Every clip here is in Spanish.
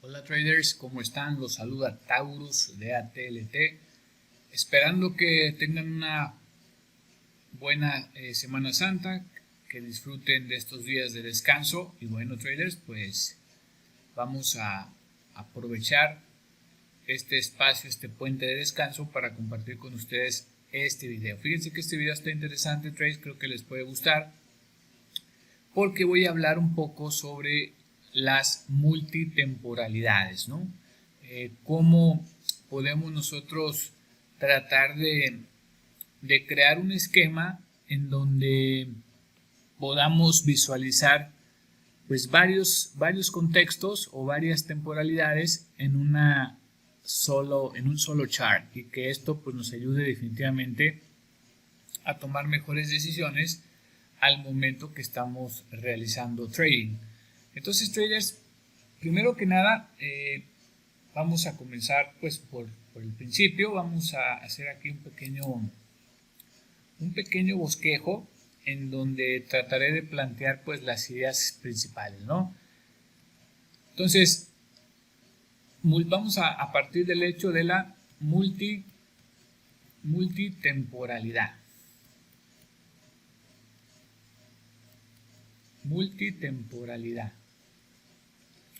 Hola traders, ¿cómo están? Los saluda Taurus de ATLT, esperando que tengan una buena Semana Santa, que disfruten de estos días de descanso. Y bueno traders, pues vamos a aprovechar este espacio, este puente de descanso para compartir con ustedes este video. Fíjense que este video está interesante traders, creo que les puede gustar porque voy a hablar un poco sobre las multitemporalidades, ¿no? Cómo podemos nosotros tratar de crear un esquema en donde podamos visualizar pues varios contextos o varias temporalidades en un solo chart, y que esto pues nos ayude definitivamente a tomar mejores decisiones al momento que estamos realizando trading. Entonces traders, primero que nada vamos a comenzar pues por el principio. Vamos a hacer aquí un pequeño bosquejo en donde trataré de plantear pues las ideas principales, ¿no? Entonces vamos a partir del hecho de la multitemporalidad.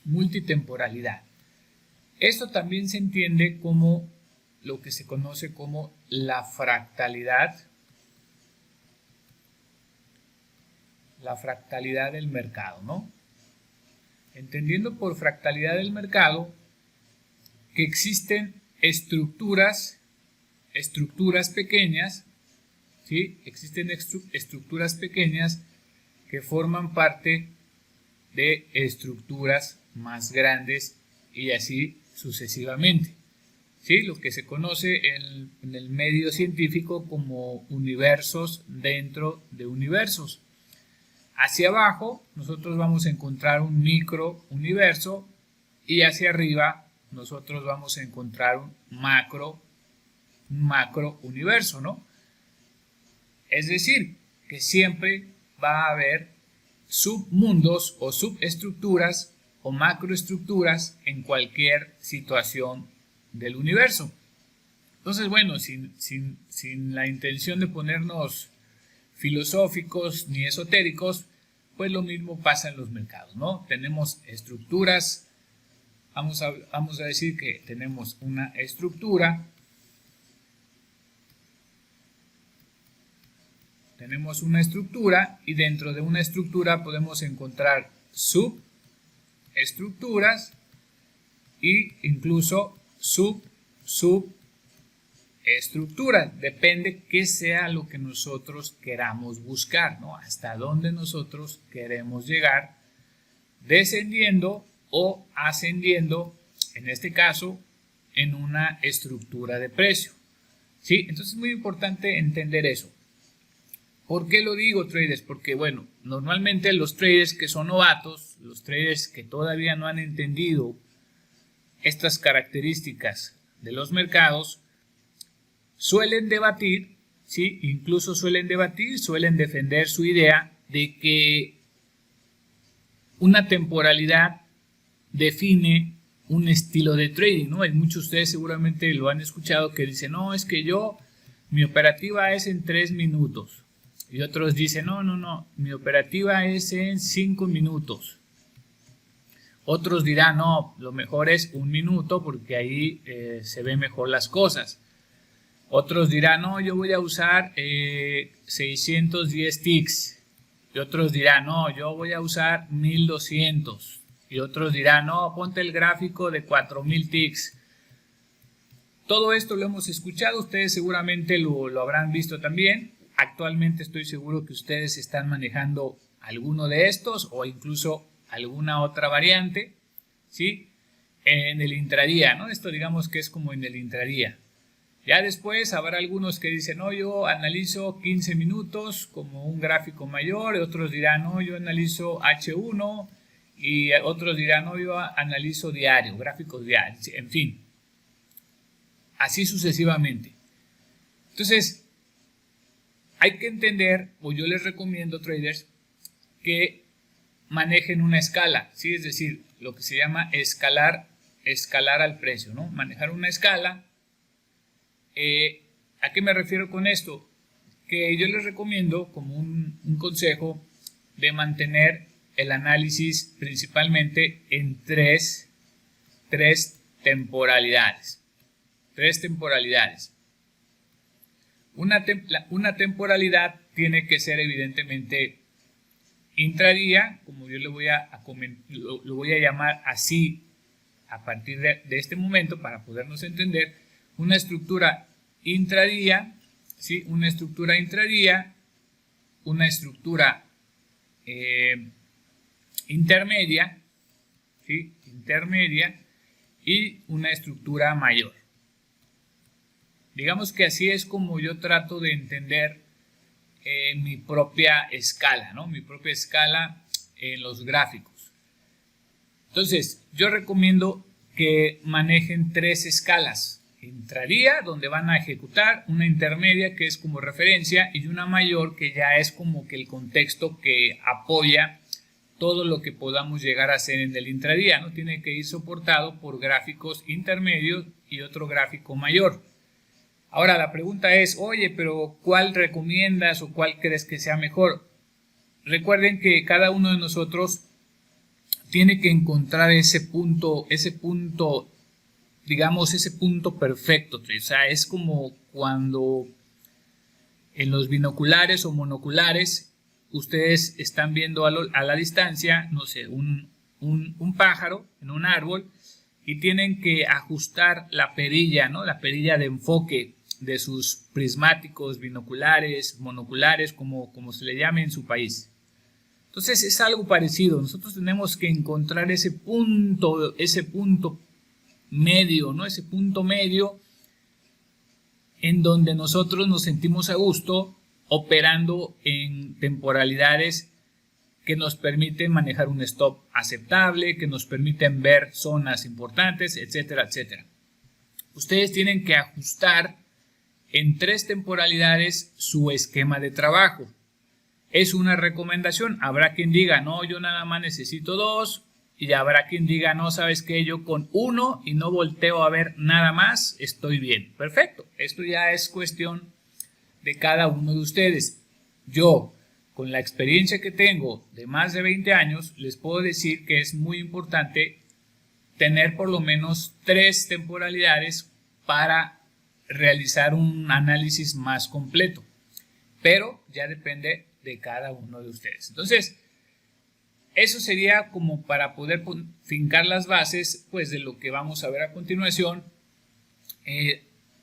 Multitemporalidad. Esto también se entiende como lo que se conoce como la fractalidad del mercado, ¿no? Entendiendo por fractalidad del mercado que existen estructuras pequeñas, ¿sí? Existen estructuras pequeñas que forman parte de estructuras más grandes y así sucesivamente, ¿sí? Lo que se conoce en el medio científico como universos dentro de universos. Hacia abajo nosotros vamos a encontrar un micro universo y hacia arriba nosotros vamos a encontrar un macro universo, ¿no? Es decir, que siempre va a haber submundos o subestructuras o macroestructuras en cualquier situación del universo. Entonces, bueno, sin la intención de ponernos filosóficos ni esotéricos, pues lo mismo pasa en los mercados, ¿no? Tenemos estructuras, vamos a decir que tenemos una estructura. Tenemos una estructura y dentro de una estructura podemos encontrar subestructuras e incluso subestructuras. Depende qué sea lo que nosotros queramos buscar, ¿no? Hasta dónde nosotros queremos llegar, descendiendo o ascendiendo, en este caso, en una estructura de precio, ¿sí? Entonces es muy importante entender eso. ¿Por qué lo digo, traders? Porque, bueno, normalmente los traders que son novatos, los traders que todavía no han entendido estas características de los mercados, suelen debatir, ¿sí? Incluso suelen defender su idea de que una temporalidad define un estilo de trading, ¿no? Hay muchos de ustedes seguramente lo han escuchado que dicen, no, es que mi operativa es en 3 minutos. Y otros dicen, no, mi operativa es en 5 minutos. Otros dirán, no, lo mejor es 1 minuto porque ahí se ven mejor las cosas. Otros dirán, no, yo voy a usar 610 ticks. Y otros dirán, no, yo voy a usar 1200. Y otros dirán, no, ponte el gráfico de 4000 ticks. Todo esto lo hemos escuchado, ustedes seguramente lo habrán visto también. Actualmente estoy seguro que ustedes están manejando alguno de estos o incluso alguna otra variante, ¿sí? En el intradía, ¿no? Esto digamos que es como en el intradía. Ya después habrá algunos que dicen, no, yo analizo 15 minutos como un gráfico mayor, y otros dirán, no, yo analizo H1, y otros dirán, no, yo analizo diario, gráficos diarios, en fin. Así sucesivamente. Entonces, hay que entender, o yo les recomiendo, traders, que manejen una escala, ¿sí? Es decir, lo que se llama escalar escalar al precio, ¿no? Manejar una escala. ¿A qué me refiero con esto? Que yo les recomiendo como un consejo de mantener el análisis principalmente en tres temporalidades. Tres temporalidades. Una temporalidad tiene que ser evidentemente intradía, como yo lo voy a llamar así a partir de este momento para podernos entender. Una estructura intradía, ¿sí? Una estructura intradía, una estructura intermedia, ¿sí? Intermedia y una estructura mayor. Digamos que así es como yo trato de entender mi propia escala, ¿no? Mi propia escala en los gráficos. Entonces, yo recomiendo que manejen tres escalas. Intradía, donde van a ejecutar, una intermedia que es como referencia y una mayor que ya es como que el contexto que apoya todo lo que podamos llegar a hacer en el intradía, ¿no? Tiene que ir soportado por gráficos intermedios y otro gráfico mayor. Ahora la pregunta es, oye, pero ¿cuál recomiendas o cuál crees que sea mejor? Recuerden que cada uno de nosotros tiene que encontrar ese punto, digamos, ese punto perfecto. O sea, es como cuando en los binoculares o monoculares ustedes están viendo a la distancia, no sé, un pájaro en un árbol y tienen que ajustar la perilla, ¿no? La perilla de enfoque de sus prismáticos, binoculares, monoculares, como se le llame en su país. Entonces es algo parecido. Nosotros tenemos que encontrar ese punto medio, ¿no? Ese punto medio en donde nosotros nos sentimos a gusto operando en temporalidades que nos permiten manejar un stop aceptable, que nos permiten ver zonas importantes, etcétera, etcétera. Ustedes tienen que ajustar en tres temporalidades su esquema de trabajo. Es una recomendación. Habrá quien diga, no, yo nada más necesito dos. Y habrá quien diga, no, ¿sabes qué? Yo con uno y no volteo a ver nada más, estoy bien. Perfecto. Esto ya es cuestión de cada uno de ustedes. Yo, con la experiencia que tengo de más de 20 años, les puedo decir que es muy importante tener por lo menos tres temporalidades para realizar un análisis más completo, pero ya depende de cada uno de ustedes. Entonces, eso sería como para poder fincar las bases pues de lo que vamos a ver a continuación.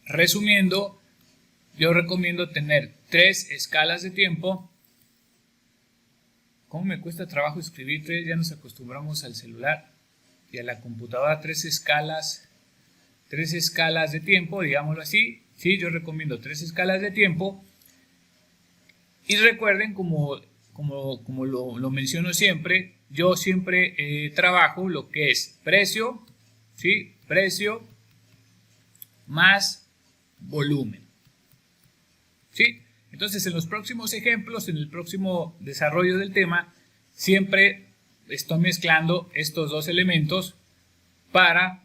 Resumiendo, yo recomiendo tener tres escalas de tiempo. ¿Cómo me cuesta trabajo escribir tres? Ya nos acostumbramos al celular y a la computadora. Tres escalas de tiempo, digámoslo así. Sí, yo recomiendo tres escalas de tiempo. Y recuerden, como lo menciono siempre, yo siempre trabajo lo que es precio, ¿sí? Precio más volumen, ¿sí? Entonces, en los próximos ejemplos, en el próximo desarrollo del tema, siempre estoy mezclando estos dos elementos para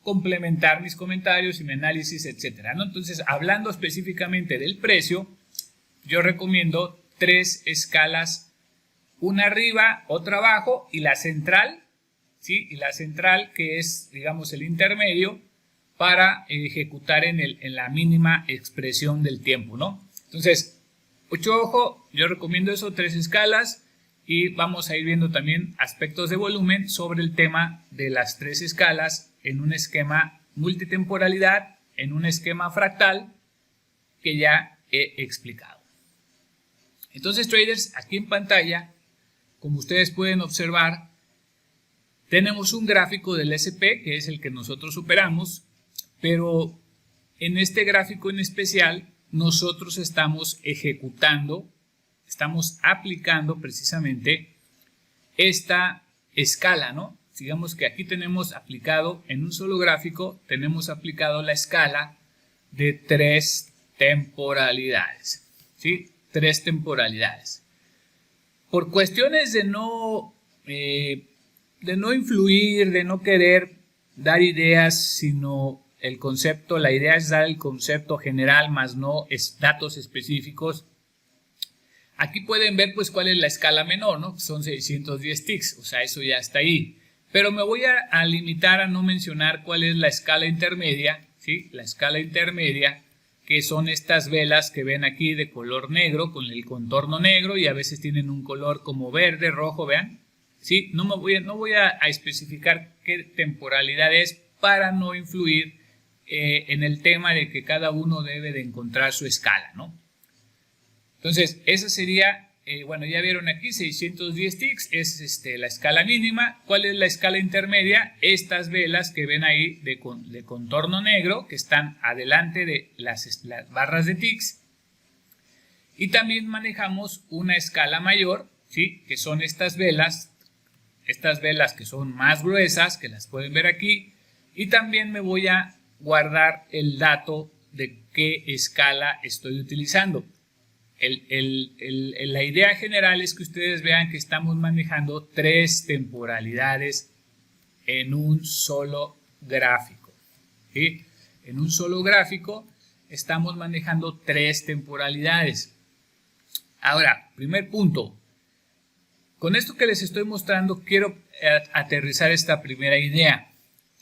complementar mis comentarios y mi análisis, etcétera, ¿no? Entonces, hablando específicamente del precio, yo recomiendo tres escalas, una arriba, otra abajo y la central, ¿sí? Y la central que es, digamos, el intermedio para ejecutar en la mínima expresión del tiempo, ¿no? Entonces, mucho ojo, yo recomiendo eso, tres escalas, y vamos a ir viendo también aspectos de volumen sobre el tema de las tres escalas en un esquema multitemporalidad, en un esquema fractal que ya he explicado. Entonces, traders, aquí en pantalla, como ustedes pueden observar, tenemos un gráfico del SP, que es el que nosotros operamos, pero en este gráfico en especial, nosotros estamos ejecutando, estamos aplicando precisamente esta escala, ¿no? Digamos que aquí tenemos aplicado, en un solo gráfico, tenemos aplicado la escala de tres temporalidades, ¿sí? Tres temporalidades. Por cuestiones de no influir, de no querer dar ideas, sino el concepto, la idea es dar el concepto general, más no datos específicos. Aquí pueden ver pues cuál es la escala menor, ¿no? Son 610 tics, o sea, eso ya está ahí. Pero me voy a limitar a no mencionar cuál es la escala intermedia, ¿sí? La escala intermedia, que son estas velas que ven aquí de color negro, con el contorno negro, y a veces tienen un color como verde, rojo, vean. ¿Sí? No voy a especificar qué temporalidad es para no influir en el tema de que cada uno debe de encontrar su escala, ¿no? Entonces, esa sería, bueno, ya vieron aquí, 610 tics es la escala mínima. ¿Cuál es la escala intermedia? Estas velas que ven ahí de contorno negro, que están adelante de las barras de tics. Y también manejamos una escala mayor, ¿sí? Que son estas velas que son más gruesas, que las pueden ver aquí. Y también me voy a guardar el dato de qué escala estoy utilizando. La idea general es que ustedes vean que estamos manejando 3 temporalidades en un solo gráfico, ¿sí? En un solo gráfico estamos manejando 3 temporalidades. Ahora, primer punto. Con esto que les estoy mostrando quiero aterrizar esta primera idea.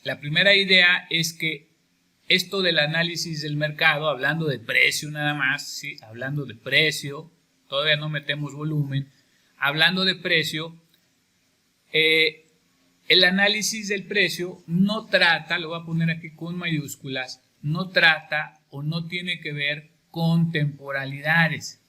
La primera idea es que esto del análisis del mercado, hablando de precio nada más, ¿sí? Hablando de precio, todavía no metemos volumen, hablando de precio, el análisis del precio no trata, lo voy a poner aquí con mayúsculas, no trata o no tiene que ver con temporalidades.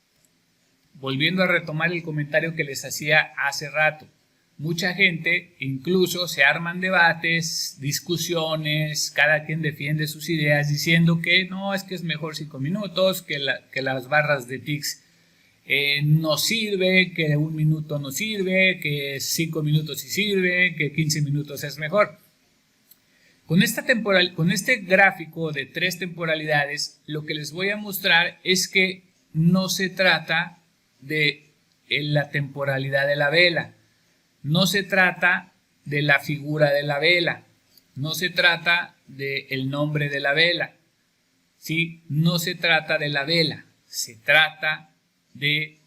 Volviendo a retomar el comentario que les hacía hace rato. Mucha gente, incluso se arman debates, discusiones, cada quien defiende sus ideas diciendo que no, es que es mejor 5 minutos, que las barras de tics no sirve, que 1 minuto no sirve, que 5 minutos sí sirve, que 15 minutos es mejor. Con este gráfico de 3 temporalidades, lo que les voy a mostrar es que no se trata de la temporalidad de la vela. No se trata de la figura de la vela, no se trata del nombre de la vela, ¿sí? No se trata de la vela, se trata de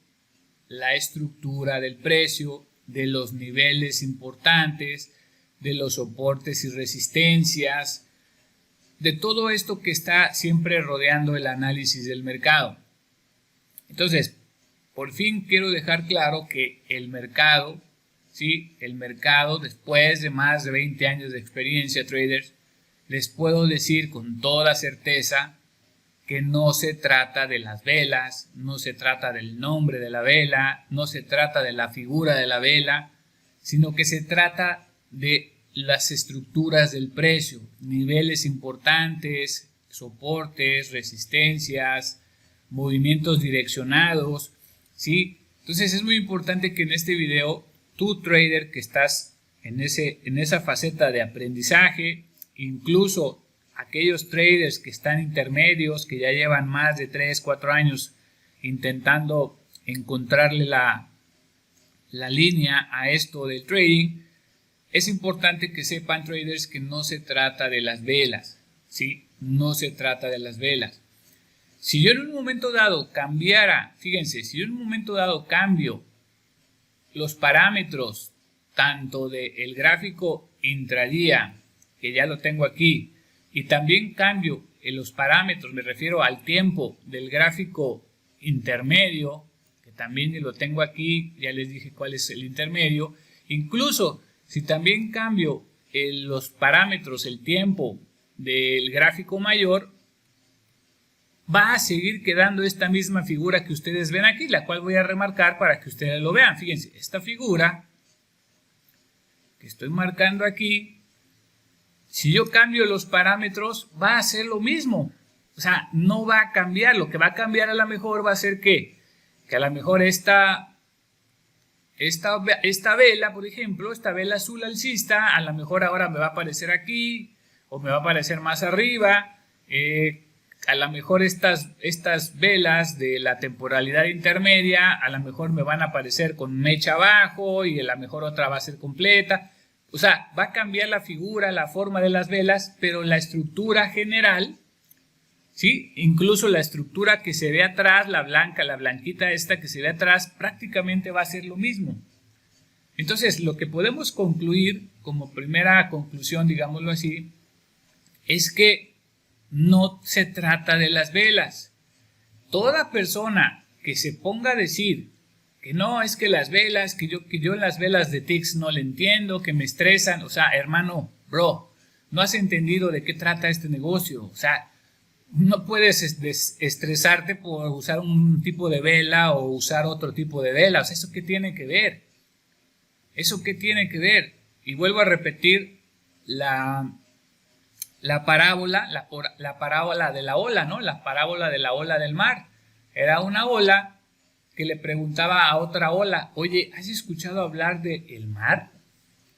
la estructura del precio, de los niveles importantes, de los soportes y resistencias, de todo esto que está siempre rodeando el análisis del mercado. Entonces, por fin quiero dejar claro que el mercado, ¿sí? El mercado, después de más de 20 años de experiencia, traders, les puedo decir con toda certeza que no se trata de las velas, no se trata del nombre de la vela, no se trata de la figura de la vela, sino que se trata de las estructuras del precio, niveles importantes, soportes, resistencias, movimientos direccionados, ¿sí? Entonces es muy importante que en este video tú, trader, que estás en esa faceta de aprendizaje, incluso aquellos traders que están intermedios, que ya llevan más de 3, 4 años intentando encontrarle la línea a esto del trading, es importante que sepan, traders, que no se trata de las velas, ¿sí? No se trata de las velas. Si yo en un momento dado cambiara, fíjense, si yo en un momento dado cambio los parámetros tanto del gráfico intradía, que ya lo tengo aquí, y también cambio en los parámetros, me refiero al tiempo del gráfico intermedio, que también lo tengo aquí, ya les dije cuál es el intermedio, incluso si también cambio los parámetros, el tiempo del gráfico mayor, va a seguir quedando esta misma figura que ustedes ven aquí, la cual voy a remarcar para que ustedes lo vean. Fíjense, esta figura que estoy marcando aquí, si yo cambio los parámetros, va a ser lo mismo. O sea, no va a cambiar. Lo que va a cambiar a lo mejor va a ser que a lo mejor esta vela, por ejemplo, esta vela azul alcista, a lo mejor ahora me va a aparecer aquí, o me va a aparecer más arriba. A lo mejor estas velas de la temporalidad intermedia, a lo mejor me van a aparecer con mecha abajo y a lo mejor otra va a ser completa. O sea, va a cambiar la figura, la forma de las velas, pero la estructura general, ¿sí? Incluso la estructura que se ve atrás, la blanca, la blanquita esta que se ve atrás, prácticamente va a ser lo mismo. Entonces, lo que podemos concluir como primera conclusión, digámoslo así, es que no se trata de las velas. Toda persona que se ponga a decir que no, es que las velas, que yo las velas de TICS no le entiendo, que me estresan, o sea, hermano, bro, no has entendido de qué trata este negocio, o sea, no puedes estresarte por usar un tipo de vela o usar otro tipo de vela, o sea, ¿eso qué tiene que ver? ¿Eso qué tiene que ver? Y vuelvo a repetir la parábola, la parábola de la ola, ¿no? La parábola de la ola del mar. Era una ola que le preguntaba a otra ola, oye, ¿has escuchado hablar del mar?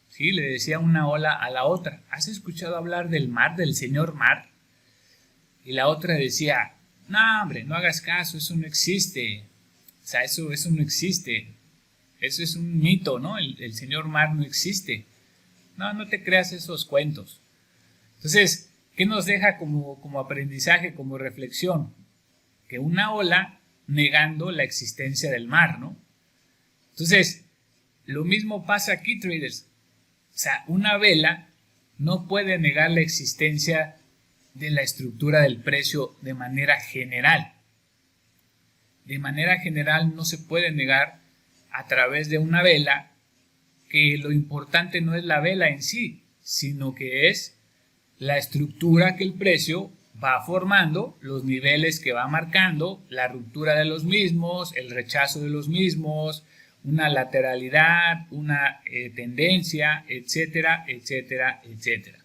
Sí, le decía una ola a la otra, ¿has escuchado hablar del mar, del señor mar? Y la otra decía, no, hombre, no hagas caso, eso no existe. O sea, eso no existe. Eso es un mito, ¿no? El señor mar no existe. No, no te creas esos cuentos. Entonces, ¿qué nos deja como aprendizaje, como reflexión? Que una ola negando la existencia del mar, ¿no? Entonces, lo mismo pasa aquí, traders. O sea, una vela no puede negar la existencia de la estructura del precio de manera general. De manera general no se puede negar a través de una vela que lo importante no es la vela en sí, sino que es la estructura que el precio va formando, los niveles que va marcando, la ruptura de los mismos, el rechazo de los mismos, una lateralidad, una tendencia, etcétera, etcétera, etcétera.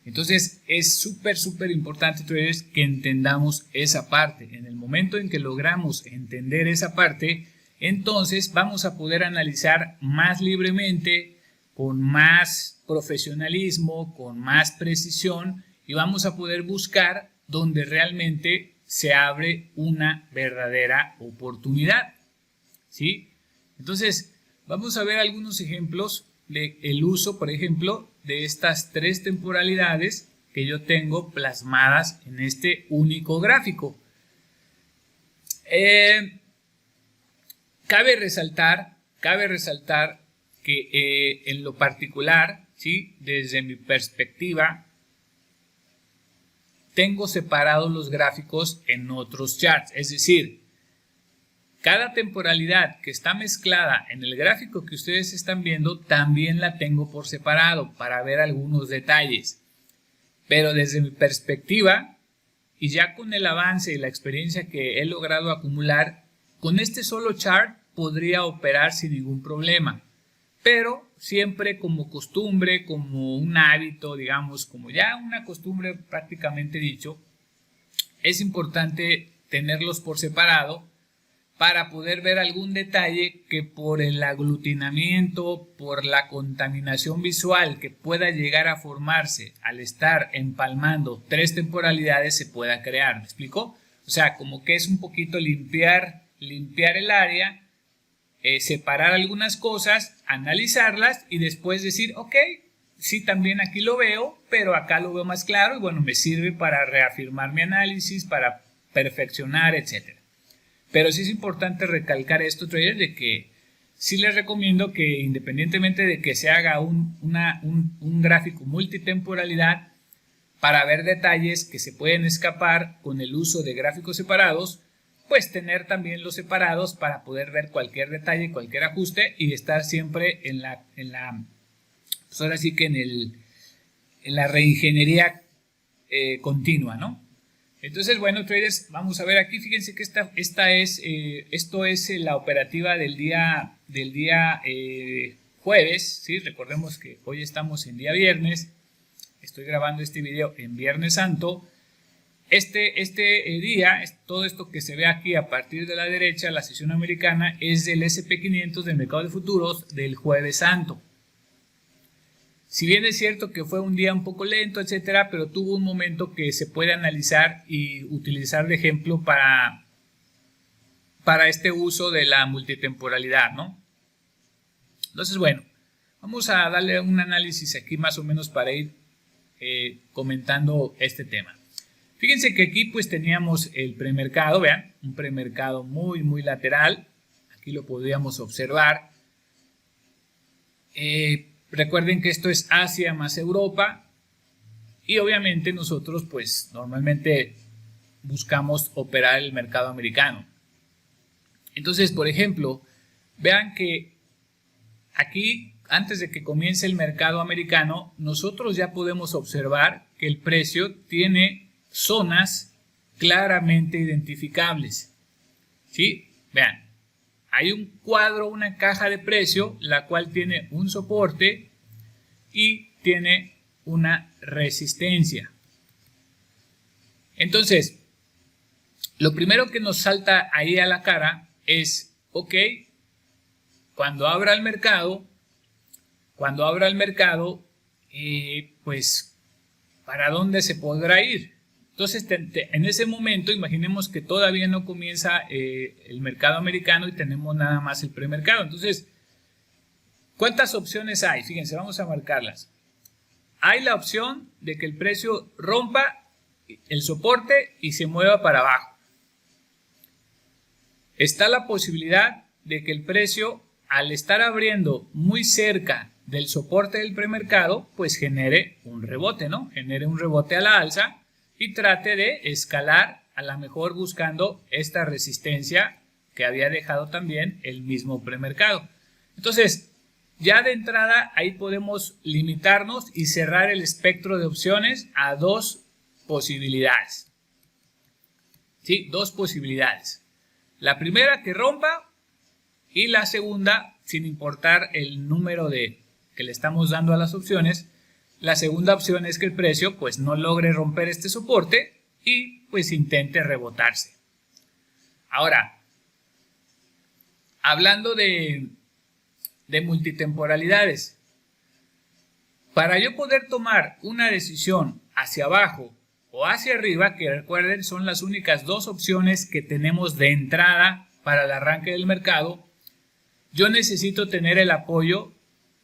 Entonces es súper importante, traders, que entendamos esa parte. En el momento en que logramos entender esa parte, entonces vamos a poder analizar más libremente, con más profesionalismo, con más precisión, y vamos a poder buscar donde realmente se abre una verdadera oportunidad, ¿sí? Entonces, vamos a ver algunos ejemplos del uso, por ejemplo, de estas tres temporalidades que yo tengo plasmadas en este único gráfico. Cabe resaltar que en lo particular, ¿sí? Desde mi perspectiva, tengo separados los gráficos en otros charts, es decir, cada temporalidad que está mezclada en el gráfico que ustedes están viendo, también la tengo por separado para ver algunos detalles. Pero desde mi perspectiva, y ya con el avance y la experiencia que he logrado acumular, con este solo chart podría operar sin ningún problema. Pero siempre como costumbre, como un hábito, digamos, como ya una costumbre prácticamente dicho, es importante tenerlos por separado para poder ver algún detalle que por el aglutinamiento, por la contaminación visual que pueda llegar a formarse al estar empalmando tres temporalidades se pueda crear. ¿Me explico? O sea, como que es un poquito limpiar el área, separar algunas cosas, analizarlas y después decir, ok, sí, también aquí lo veo, pero acá lo veo más claro y bueno, me sirve para reafirmar mi análisis, para perfeccionar, etcétera. Pero sí es importante recalcar esto, traders, de que sí les recomiendo que independientemente de que se haga un gráfico multitemporalidad, para ver detalles que se pueden escapar con el uso de gráficos separados, pues tener también los separados para poder ver cualquier detalle, cualquier ajuste y estar siempre pues ahora sí que en la reingeniería continua, ¿no? Entonces, bueno, traders, vamos a ver aquí, fíjense que esto es la operativa del día jueves, ¿sí? Recordemos que hoy estamos en día viernes, estoy grabando este video en Viernes Santo. Este día, todo esto que se ve aquí a partir de la derecha, la sesión americana, es del SP500 del mercado de futuros del Jueves Santo. Si bien es cierto que fue un día un poco lento, etcétera, pero tuvo un momento que se puede analizar y utilizar de ejemplo para este uso de la multitemporalidad, ¿no? Entonces, bueno, Vamos a darle un análisis aquí más o menos para ir comentando este tema. Fíjense que aquí pues teníamos el premercado, vean, un premercado muy lateral. Aquí lo podríamos observar. Recuerden que esto es Asia más Europa. Y obviamente nosotros pues normalmente buscamos operar el mercado americano. Entonces, por ejemplo, vean que aquí, antes de que comience el mercado americano, nosotros ya podemos observar que el precio tiene zonas claramente identificables. ¿Sí? Vean, hay un cuadro, una caja de precio, la cual tiene un soporte y tiene una resistencia. Entonces, lo primero que nos salta ahí a la cara es, ok, cuando abra el mercado, pues, ¿para dónde se podrá ir? Entonces, en ese momento, imaginemos que todavía no comienza el mercado americano y tenemos nada más el premercado. Entonces, ¿cuántas opciones hay? Fíjense, vamos a marcarlas. Hay la opción de que el precio rompa el soporte y se mueva para abajo. Está la posibilidad de que el precio, al estar abriendo muy cerca del soporte del premercado, pues genere un rebote, ¿no? Genere un rebote a la alza y trate de escalar, a lo mejor buscando esta resistencia que había dejado también el mismo premercado. Entonces, ya de entrada ahí podemos limitarnos y cerrar el espectro de opciones a dos posibilidades. ¿Sí? Dos posibilidades. La primera, que rompa, y la segunda, sin importar el número que le estamos dando a las opciones, la segunda opción es que el precio pues no logre romper este soporte y pues intente rebotarse. Ahora, hablando de multitemporalidades, para yo poder tomar una decisión hacia abajo o hacia arriba, que recuerden son las únicas dos opciones que tenemos de entrada para el arranque del mercado, yo necesito tener el apoyo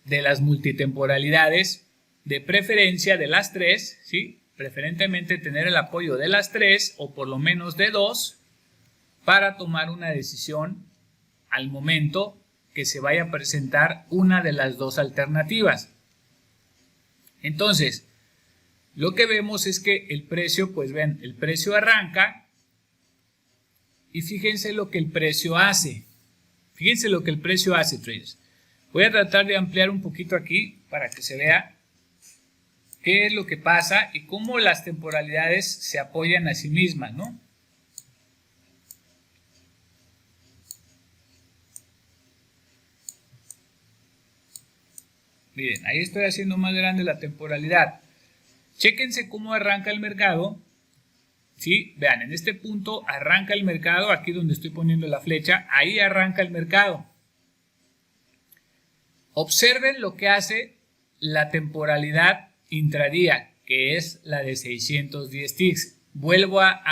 de las multitemporalidades, de preferencia de las tres, ¿sí? Preferentemente tener el apoyo de las tres o por lo menos de dos para tomar una decisión al momento que se vaya a presentar una de las dos alternativas. Entonces, lo que vemos es que el precio, pues ven, el precio arranca y fíjense lo que el precio hace. Fíjense lo que el precio hace, traders. Voy a tratar de ampliar un poquito aquí para que se vea qué es lo que pasa y cómo las temporalidades se apoyan a sí mismas, ¿no? Miren, ahí estoy haciendo más grande la temporalidad. Chéquense cómo arranca el mercado. ¿Sí? Vean, en este punto arranca el mercado, aquí donde estoy poniendo la flecha, ahí arranca el mercado. Observen lo que hace la temporalidad intradía, que es la de 610 ticks. Vuelvo a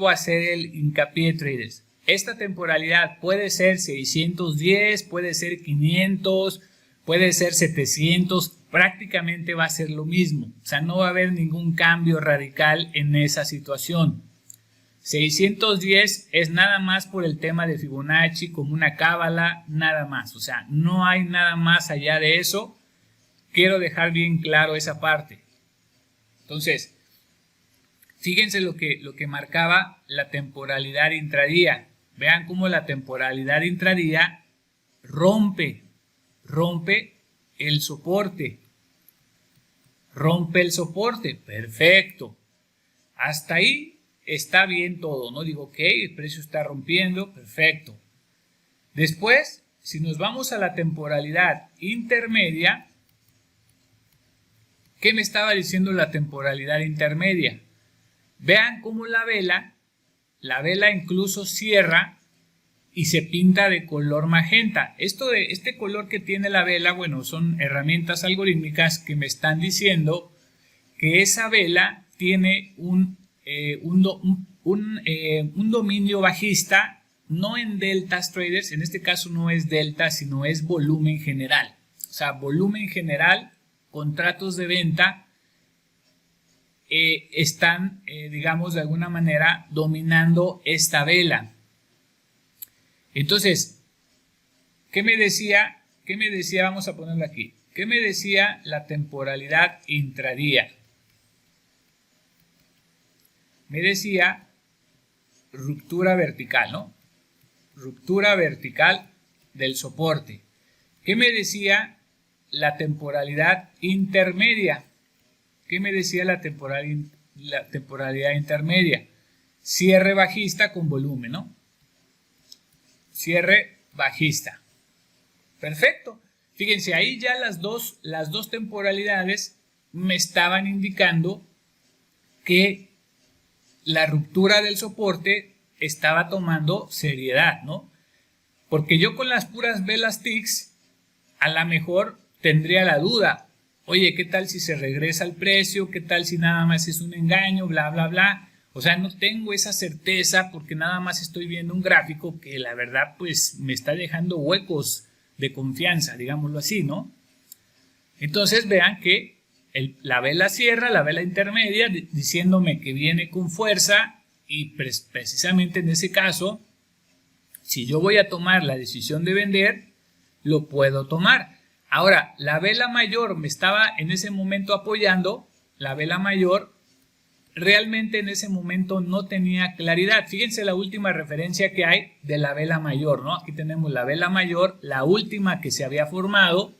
hacer el hincapié, traders. Esta temporalidad puede ser 610, puede ser 500, puede ser 700, prácticamente va a ser lo mismo. O sea, no va a haber ningún cambio radical en esa situación. 610 es nada más por el tema de Fibonacci, como una cábala, nada más. O sea, no hay nada más allá de eso. Quiero dejar bien claro esa parte. Entonces, fíjense lo que marcaba la temporalidad intradía. Vean cómo la temporalidad intradía rompe el soporte. Rompe el soporte. Perfecto. Hasta ahí está bien todo, ¿no? Digo, ok, el precio está rompiendo. Perfecto. Después, si nos vamos a la temporalidad intermedia, ¿qué me estaba diciendo la temporalidad intermedia? Vean cómo la vela incluso cierra y se pinta de color magenta. Este color que tiene la vela, bueno, son herramientas algorítmicas que me están diciendo que esa vela tiene un dominio bajista, no en deltas, traders. En este caso no es delta, sino es volumen general. O sea, volumen general, contratos de venta, están, digamos, de alguna manera dominando esta vela. Entonces, ¿qué me decía? Vamos a ponerlo aquí. ¿Qué me decía la temporalidad intradía? Me decía ruptura vertical, ¿no? Ruptura vertical del soporte. ¿Qué me decía la temporalidad intermedia? ¿Qué me decía la temporalidad intermedia? Cierre bajista con volumen, ¿no? Cierre bajista. Perfecto. Fíjense, ahí ya las dos temporalidades me estaban indicando que la ruptura del soporte estaba tomando seriedad, ¿no? Porque yo con las puras velas ticks, a lo mejor tendría la duda. Oye, ¿qué tal si se regresa el precio? ¿Qué tal si nada más es un engaño? Bla, bla, bla. O sea, no tengo esa certeza porque nada más estoy viendo un gráfico que la verdad pues me está dejando huecos de confianza, digámoslo así, ¿no? Entonces vean que la vela cierra, la vela intermedia, diciéndome que viene con fuerza y precisamente en ese caso, si yo voy a tomar la decisión de vender, lo puedo tomar. Ahora, la vela mayor me estaba en ese momento apoyando, la vela mayor realmente en ese momento no tenía claridad. Fíjense la última referencia que hay de la vela mayor, ¿no? Aquí tenemos la vela mayor, la última que se había formado.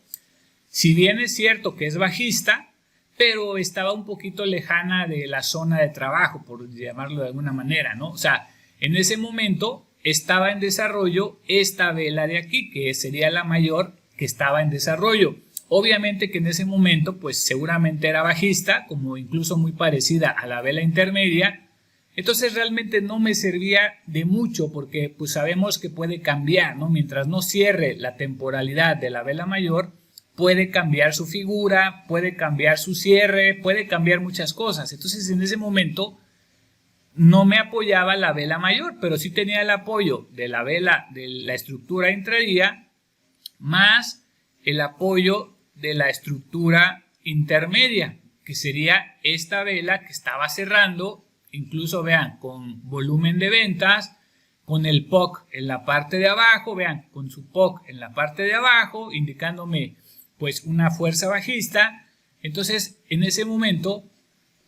Si bien es cierto que es bajista, pero estaba un poquito lejana de la zona de trabajo, por llamarlo de alguna manera, ¿no? O sea, en ese momento estaba en desarrollo esta vela de aquí, que sería la mayor que estaba en desarrollo. Obviamente que en ese momento pues seguramente era bajista, como incluso muy parecida a la vela intermedia. Entonces realmente no me servía de mucho porque pues sabemos que puede cambiar, ¿no? Mientras no cierre la temporalidad de la vela mayor, puede cambiar su figura, puede cambiar su cierre, puede cambiar muchas cosas. Entonces en ese momento no me apoyaba la vela mayor, pero sí tenía el apoyo de la vela de la estructura intradía más el apoyo de la estructura intermedia, que sería esta vela que estaba cerrando, incluso vean, con volumen de ventas, con el POC en la parte de abajo, vean, con su POC en la parte de abajo, indicándome pues una fuerza bajista. Entonces en ese momento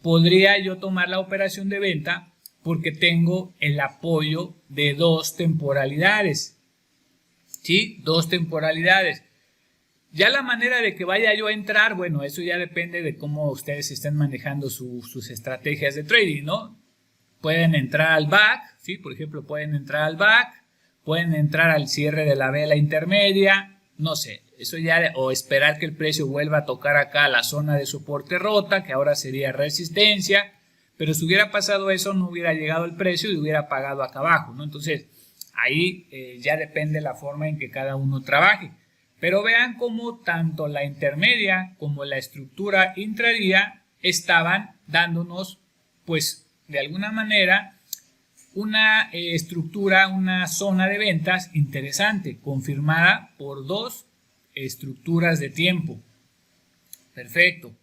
podría yo tomar la operación de venta porque tengo el apoyo de dos temporalidades, ¿sí? Dos temporalidades. Ya la manera de que vaya yo a entrar, bueno, eso ya depende de cómo ustedes estén manejando sus estrategias de trading, ¿no? Pueden entrar al back, ¿sí? Por ejemplo, pueden entrar al back, pueden entrar al cierre de la vela intermedia, no sé, eso ya, o esperar que el precio vuelva a tocar acá la zona de soporte rota, que ahora sería resistencia, pero si hubiera pasado eso, no hubiera llegado el precio y hubiera pagado acá abajo, ¿no? Entonces, ahí ya depende la forma en que cada uno trabaje. Pero vean cómo tanto la intermedia como la estructura intradía estaban dándonos, pues, de alguna manera, una estructura, una zona de ventas interesante, confirmada por dos estructuras de tiempo. Perfecto.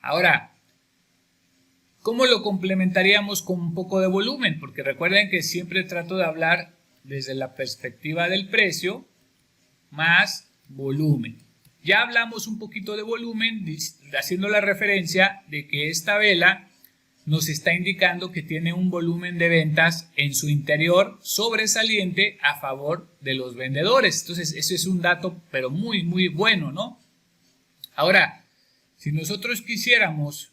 Ahora, ¿cómo lo complementaríamos con un poco de volumen? Porque recuerden que siempre trato de hablar desde la perspectiva del precio más volumen. Ya hablamos un poquito de volumen, haciendo la referencia de que esta vela nos está indicando que tiene un volumen de ventas en su interior sobresaliente a favor de los vendedores. Entonces, eso es un dato, pero muy, muy bueno, ¿no? Ahora, si nosotros quisiéramos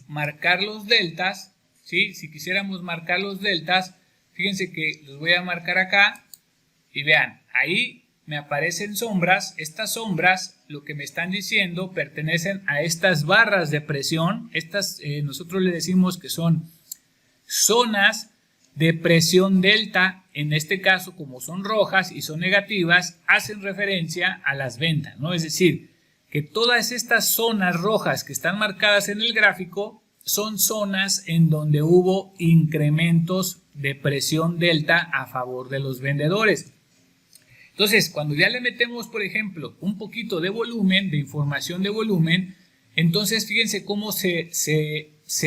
marcar los deltas, ¿sí? Si quisiéramos marcar los deltas, fíjense que los voy a marcar acá y vean, ahí me aparecen sombras. Estas sombras, lo que me están diciendo, pertenecen a estas barras de presión. Estas nosotros le decimos que son zonas de presión delta. En este caso, como son rojas y son negativas, hacen referencia a las ventas, ¿no? Es decir, que todas estas zonas rojas que están marcadas en el gráfico son zonas en donde hubo incrementos de presión delta a favor de los vendedores. Entonces, cuando ya le metemos, por ejemplo, un poquito de volumen, de información de volumen, entonces fíjense cómo se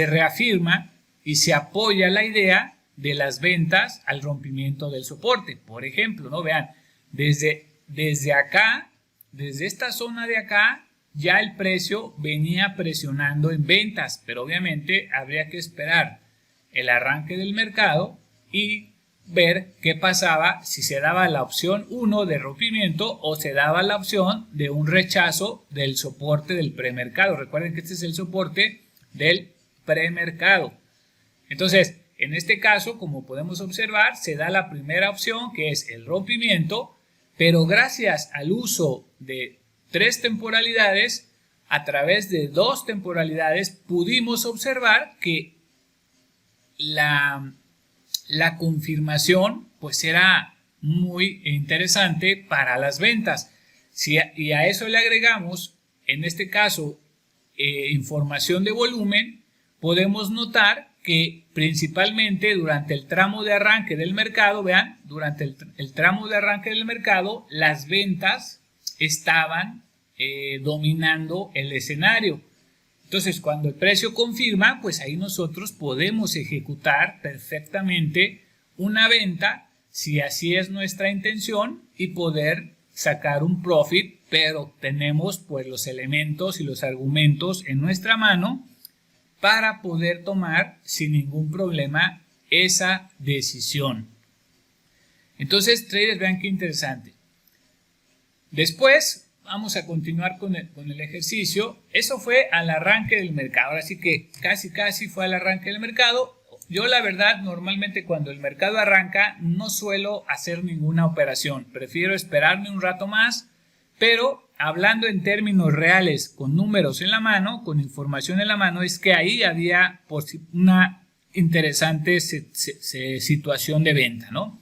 reafirma y se apoya la idea de las ventas al rompimiento del soporte. Por ejemplo, ¿no? Vean, desde acá, desde esta zona de acá, ya el precio venía presionando en ventas, pero obviamente habría que esperar el arranque del mercado y ver qué pasaba si se daba la opción 1 de rompimiento o se daba la opción de un rechazo del soporte del premercado. Recuerden que este es el soporte del premercado. Entonces, en este caso, como podemos observar, se da la primera opción, que es el rompimiento, pero gracias al uso de 3 temporalidades, a través de 2 temporalidades, pudimos observar que la confirmación pues era muy interesante para las ventas. Y a eso le agregamos, en este caso, información de volumen, podemos notar que principalmente durante el tramo de arranque del mercado, vean, durante el tramo de arranque del mercado, las ventas estaban dominando el escenario. Entonces, cuando el precio confirma, pues ahí nosotros podemos ejecutar perfectamente una venta, si así es nuestra intención, y poder sacar un profit, pero tenemos pues los elementos y los argumentos en nuestra mano para poder tomar sin ningún problema esa decisión. Entonces, traders, vean qué interesante. Después vamos a continuar con el ejercicio. Eso fue al arranque del mercado. Ahora sí que casi fue al arranque del mercado. Yo la verdad, normalmente cuando el mercado arranca no suelo hacer ninguna operación. Prefiero esperarme un rato más, pero hablando en términos reales, con números en la mano, con información en la mano, es que ahí había una interesante situación de venta, ¿no?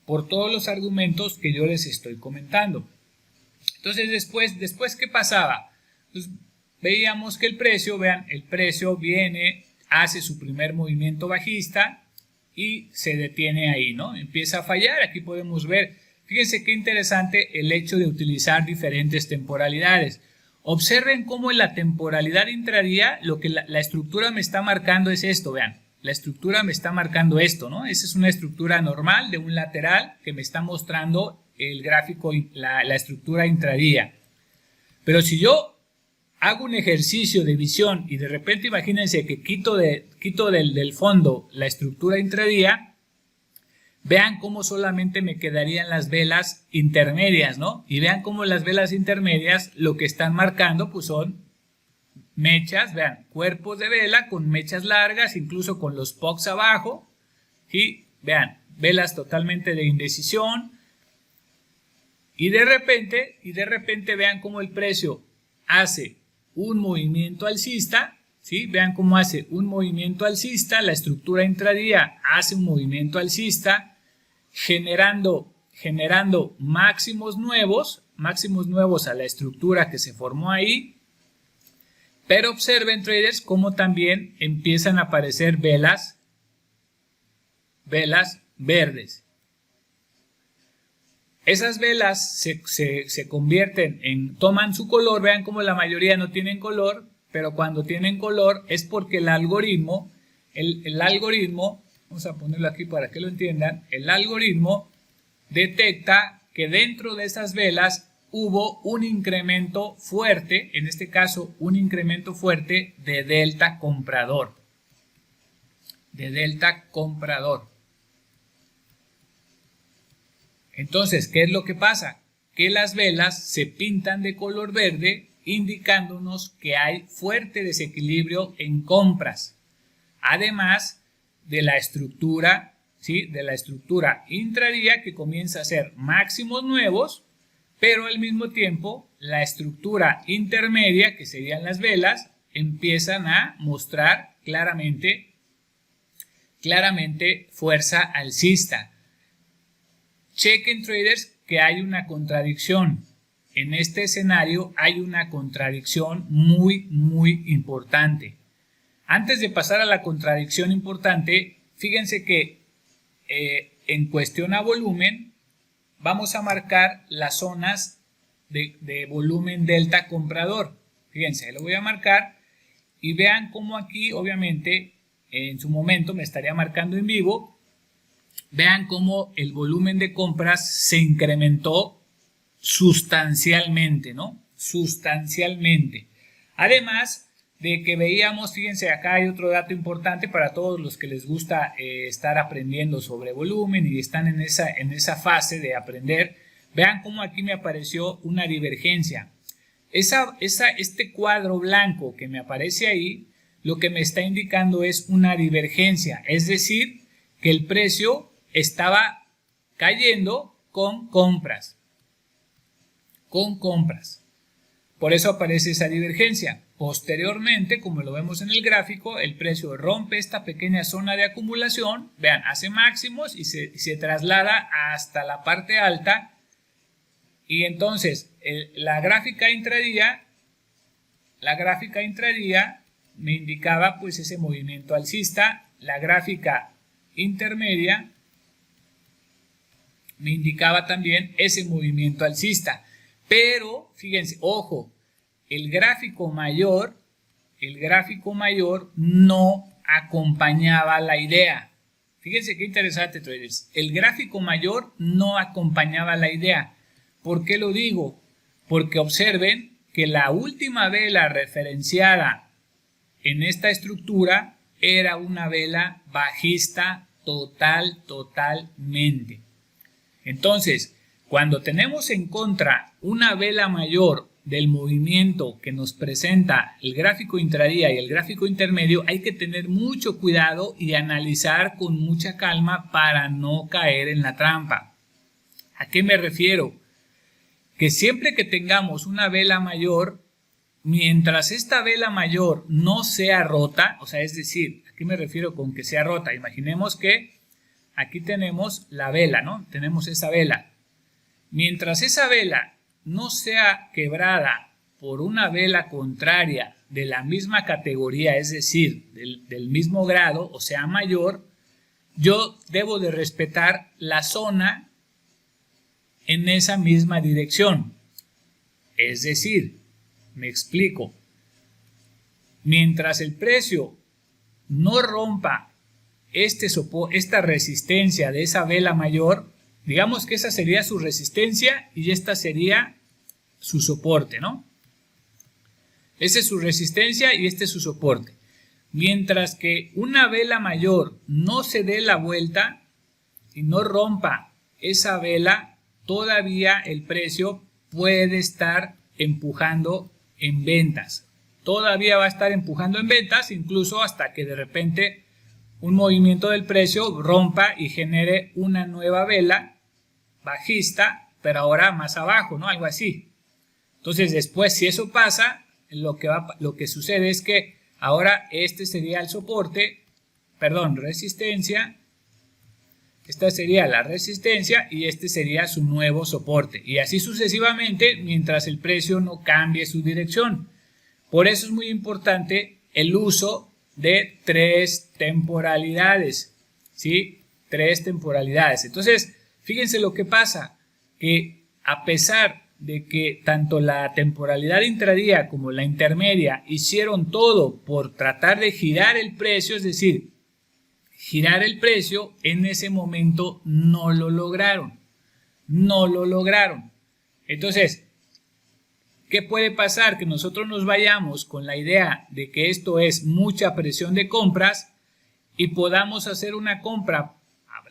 Por todos los argumentos que yo les estoy comentando. Entonces, después ¿qué pasaba? Pues veíamos que el precio, vean, el precio viene, hace su primer movimiento bajista y se detiene ahí, ¿no? Empieza a fallar. Aquí podemos ver, fíjense qué interesante el hecho de utilizar diferentes temporalidades. Observen cómo en la temporalidad intradía lo que la estructura me está marcando es esto, vean. La estructura me está marcando esto, ¿no? Esa es una estructura normal de un lateral que me está mostrando el gráfico, la estructura intradía. Pero si yo hago un ejercicio de visión y de repente imagínense que quito del fondo la estructura intradía, vean cómo solamente me quedarían las velas intermedias, ¿no? Y vean cómo las velas intermedias lo que están marcando pues son mechas, vean, cuerpos de vela con mechas largas, incluso con los pucks abajo, y vean, velas totalmente de indecisión. Y de repente vean cómo el precio hace un movimiento alcista, ¿sí? Vean cómo hace un movimiento alcista, la estructura intradía hace un movimiento alcista, generando máximos nuevos a la estructura que se formó ahí. Pero observen, traders, cómo también empiezan a aparecer velas verdes. Esas velas se convierten toman su color, vean cómo la mayoría no tienen color, pero cuando tienen color es porque el algoritmo, vamos a ponerlo aquí para que lo entiendan, el algoritmo detecta que dentro de esas velas hubo un incremento fuerte, en este caso un incremento fuerte de delta comprador. Entonces, ¿qué es lo que pasa? Que las velas se pintan de color verde, indicándonos que hay fuerte desequilibrio en compras. Además de la estructura, ¿sí? De la estructura intradía que comienza a hacer máximos nuevos, pero al mismo tiempo la estructura intermedia, que serían las velas, empiezan a mostrar claramente fuerza alcista. Chequen, traders, que hay una contradicción. En este escenario hay una contradicción muy importante. Antes de pasar a la contradicción importante, fíjense que en cuestión a volumen, vamos a marcar las zonas de volumen delta comprador. Fíjense, lo voy a marcar y vean cómo aquí, obviamente, en su momento me estaría marcando en vivo. Vean cómo el volumen de compras se incrementó sustancialmente, ¿no? Sustancialmente. Además de que veíamos, fíjense, acá hay otro dato importante para todos los que les gusta estar aprendiendo sobre volumen y están en esa fase de aprender. Vean cómo aquí me apareció una divergencia. Este cuadro blanco que me aparece ahí, lo que me está indicando es una divergencia, es decir, que el precio estaba cayendo con compras. Por eso aparece esa divergencia. Posteriormente, como lo vemos en el gráfico, el precio rompe esta pequeña zona de acumulación, vean, hace máximos y se traslada hasta la parte alta. Y entonces la gráfica intradía me indicaba pues ese movimiento alcista, la gráfica intermedia me indicaba también ese movimiento alcista. Pero, fíjense, ojo, el gráfico mayor no acompañaba la idea. Fíjense qué interesante, traders. El gráfico mayor no acompañaba la idea. ¿Por qué lo digo? Porque observen que la última vela referenciada en esta estructura era una vela bajista totalmente. Entonces, cuando tenemos en contra una vela mayor del movimiento que nos presenta el gráfico intradía y el gráfico intermedio, hay que tener mucho cuidado y analizar con mucha calma para no caer en la trampa. ¿A qué me refiero? Que siempre que tengamos una vela mayor, mientras esta vela mayor no sea rota, o sea, es decir, ¿a qué me refiero con que sea rota? Imaginemos que aquí tenemos la vela, ¿no? Tenemos esa vela. Mientras esa vela no sea quebrada por una vela contraria de la misma categoría, es decir, del mismo grado, o sea, mayor, yo debo de respetar la zona en esa misma dirección. Es decir, me explico, mientras el precio no rompa esta resistencia de esa vela mayor, digamos que esa sería su resistencia y esta sería su soporte, ¿no? Esa es su resistencia y este es su soporte. Mientras que una vela mayor no se dé la vuelta y no rompa esa vela, todavía el precio puede estar empujando en ventas. Todavía va a estar empujando en ventas, incluso hasta que de repente un movimiento del precio rompa y genere una nueva vela bajista, pero ahora más abajo, ¿no? Algo así. Entonces después, si eso pasa, lo que sucede es que ahora este sería el soporte, resistencia. Esta sería la resistencia y este sería su nuevo soporte. Y así sucesivamente mientras el precio no cambie su dirección. Por eso es muy importante el uso de 3 temporalidades. ¿Sí? 3 temporalidades. Entonces, fíjense lo que pasa. Que a pesar de que tanto la temporalidad intradía como la intermedia hicieron todo por tratar de girar el precio, es decir, girar el precio, en ese momento no lo lograron. Entonces, ¿qué puede pasar? Que nosotros nos vayamos con la idea de que esto es mucha presión de compras y podamos hacer una compra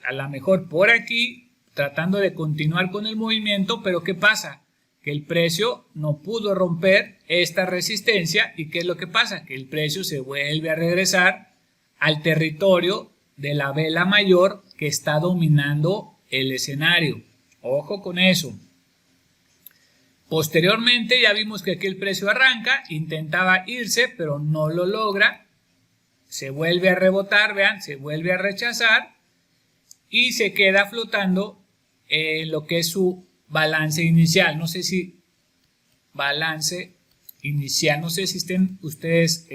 a lo mejor por aquí, tratando de continuar con el movimiento, pero ¿qué pasa? Que el precio no pudo romper esta resistencia y ¿qué es lo que pasa? Que el precio se vuelve a regresar al territorio de la vela mayor que está dominando el escenario. Ojo con eso. Posteriormente ya vimos que aquí el precio arranca, intentaba irse, pero no lo logra. Se vuelve a rebotar, vean, se vuelve a rechazar y se queda flotando en lo que es su balance inicial. No sé si balance inicial, no sé si estén ustedes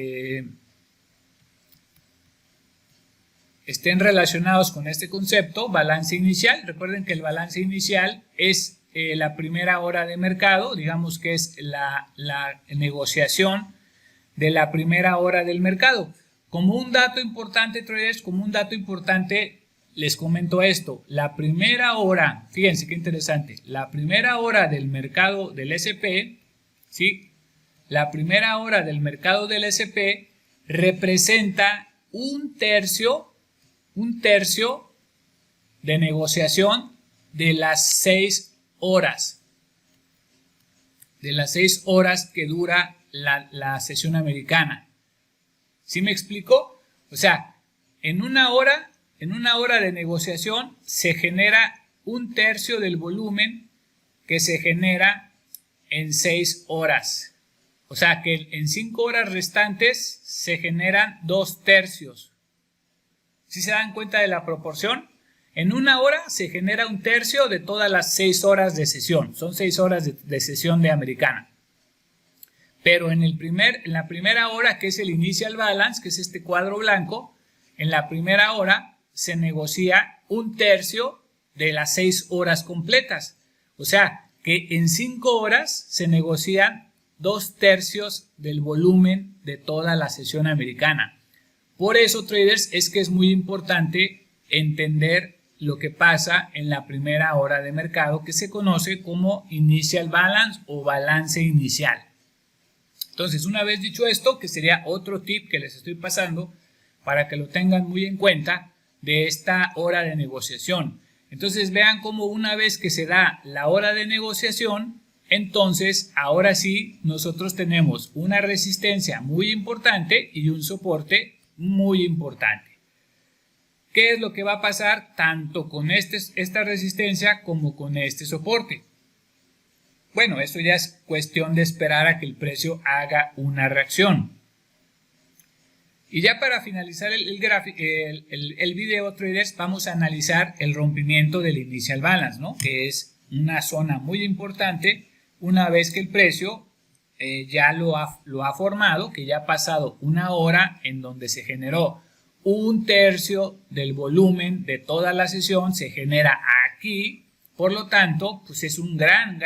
estén relacionados con este concepto, balance inicial. Recuerden que el balance inicial es la primera hora de mercado, digamos que es la negociación de la primera hora del mercado. Como un dato importante, traders, como un dato importante, les comento esto. La primera hora, fíjense qué interesante, la primera hora del mercado del S&P, ¿sí? La primera hora del mercado del S&P representa un tercio de negociación de las 6 horas. De las 6 horas que dura la sesión americana. ¿Sí me explico? O sea, en una hora de negociación se genera un tercio del volumen que se genera en 6 horas. O sea que en 5 horas restantes se generan 2 tercios. ¿Sí se dan cuenta de la proporción? En una hora se genera un tercio de todas las 6 horas de sesión. Son 6 horas de sesión de americana. Pero en la primera hora, que es el initial balance, que es este cuadro blanco, en la primera hora se negocia un tercio de las 6 horas completas. O sea que en 5 horas se negocian 2 tercios del volumen de toda la sesión americana. Por eso, traders, es que es muy importante entender lo que pasa en la primera hora de mercado, que se conoce como initial balance o balance inicial. Entonces, una vez dicho esto, que sería otro tip que les estoy pasando para que lo tengan muy en cuenta de esta hora de negociación. Entonces, vean cómo una vez que se da la hora de negociación, entonces, ahora sí, nosotros tenemos una resistencia muy importante y un soporte muy importante. ¿Qué es lo que va a pasar tanto con esta resistencia como con este soporte? Bueno, eso ya es cuestión de esperar a que el precio haga una reacción. Y ya para finalizar el video, traders, vamos a analizar el rompimiento del initial balance, ¿no? Que es una zona muy importante una vez que el precio ya lo ha formado, que ya ha pasado una hora en donde se generó un tercio del volumen de toda la sesión, se genera aquí. Por lo tanto, pues es un gran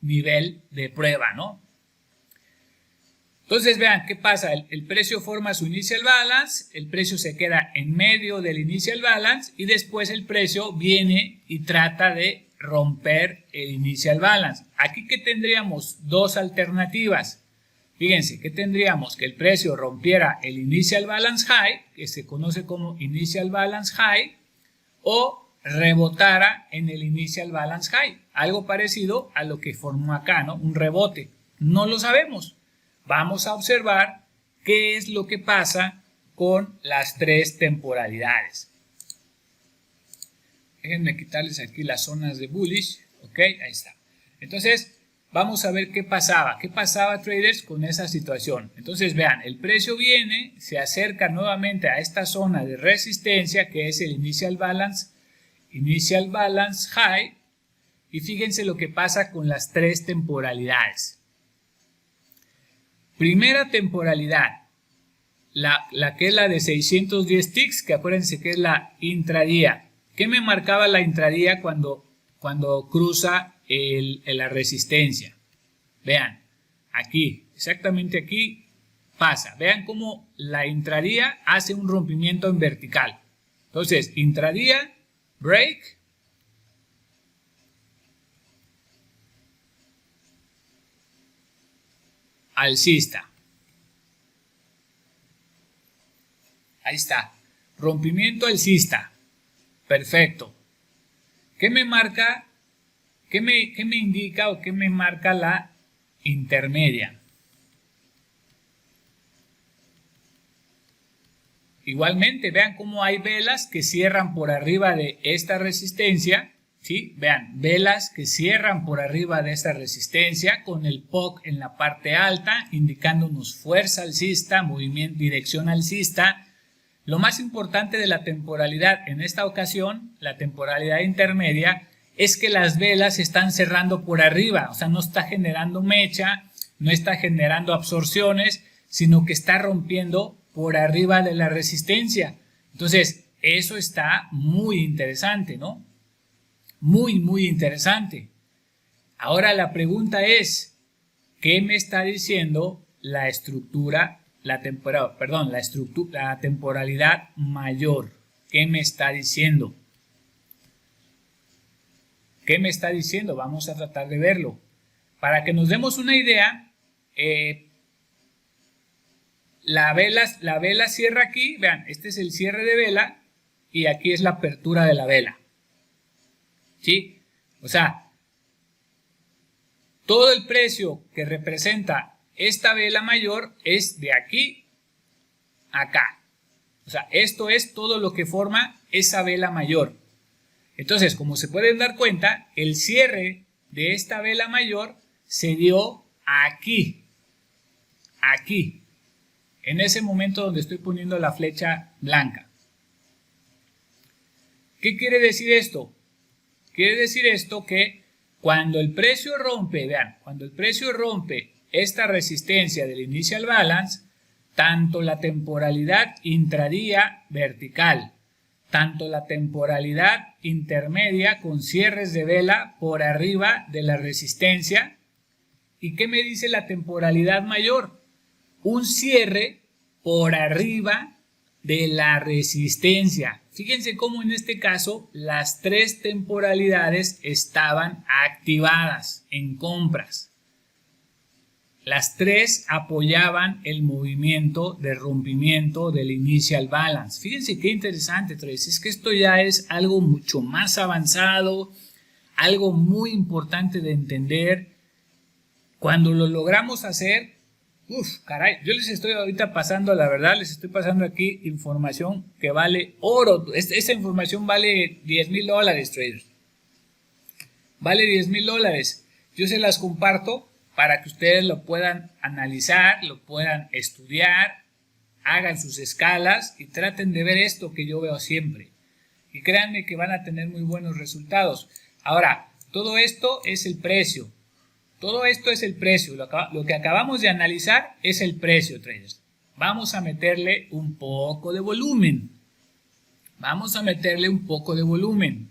nivel de prueba, ¿no? Entonces vean qué pasa, el precio forma su initial balance, el precio se queda en medio del initial balance y después el precio viene y trata de romper el initial balance. Aquí que tendríamos dos alternativas. Fíjense que tendríamos que el precio rompiera el initial balance high, que se conoce como initial balance high, o rebotara en el initial balance high, algo parecido a lo que formó acá, ¿no? Un rebote. No lo sabemos. Vamos a observar qué es lo que pasa con las tres temporalidades. Déjenme quitarles aquí las zonas de bullish. Ok, ahí está. Entonces, vamos a ver qué pasaba. ¿Qué pasaba, traders, con esa situación? Entonces, vean, el precio viene, se acerca nuevamente a esta zona de resistencia, que es el initial balance high. Y fíjense lo que pasa con las tres temporalidades. Primera temporalidad, la que es la de 610 ticks, que acuérdense que es la intradía. ¿Qué me marcaba la intradía cuando cruza la resistencia? Vean, aquí, exactamente aquí pasa. Vean cómo la intradía hace un rompimiento en vertical. Entonces, intradía, break, alcista. Ahí está. Rompimiento alcista. Perfecto. ¿Qué me marca? ¿Qué me indica o qué me marca la intermedia? Igualmente, vean cómo hay velas que cierran por arriba de esta resistencia. ¿Sí? Vean, velas que cierran por arriba de esta resistencia con el POC en la parte alta, indicándonos fuerza alcista, movimiento, dirección alcista. Lo más importante de la temporalidad en esta ocasión, la temporalidad intermedia, es que las velas están cerrando por arriba, o sea, no está generando mecha, no está generando absorciones, sino que está rompiendo por arriba de la resistencia. Entonces, eso está muy interesante, ¿no? Muy, muy interesante. Ahora la pregunta es, ¿qué me está diciendo la estructura, la temporalidad mayor? ¿Qué me está diciendo? ¿Qué me está diciendo? Vamos a tratar de verlo. Para que nos demos una idea, la vela cierra aquí, vean, este es el cierre de vela y aquí es la apertura de la vela. ¿Sí? O sea, todo el precio que representa esta vela mayor es de aquí a acá. O sea, esto es todo lo que forma esa vela mayor. Entonces, como se pueden dar cuenta, el cierre de esta vela mayor se dio aquí. Aquí. En ese momento donde estoy poniendo la flecha blanca. ¿Qué quiere decir esto? Quiere decir esto que cuando el precio rompe, vean, cuando el precio rompe esta resistencia del initial balance, tanto la temporalidad intradía vertical, tanto la temporalidad intermedia con cierres de vela por arriba de la resistencia. ¿Y qué me dice la temporalidad mayor? Un cierre por arriba de la resistencia. Fíjense cómo en este caso las tres temporalidades estaban activadas en compras. Las tres apoyaban el movimiento de rompimiento del initial balance. Fíjense qué interesante, traders. Es que esto ya es algo mucho más avanzado, algo muy importante de entender. Cuando lo logramos hacer, caray, yo les estoy ahorita pasando, la verdad, les estoy pasando aquí información que vale oro. Esta información vale $10,000, traders. Vale $10,000. Yo se las comparto para que ustedes lo puedan analizar, lo puedan estudiar, hagan sus escalas y traten de ver esto que yo veo siempre. Y créanme que van a tener muy buenos resultados. Ahora, todo esto es el precio. Todo esto es el precio. Lo que acabamos de analizar es el precio, traders. Vamos a meterle un poco de volumen. Vamos a meterle un poco de volumen.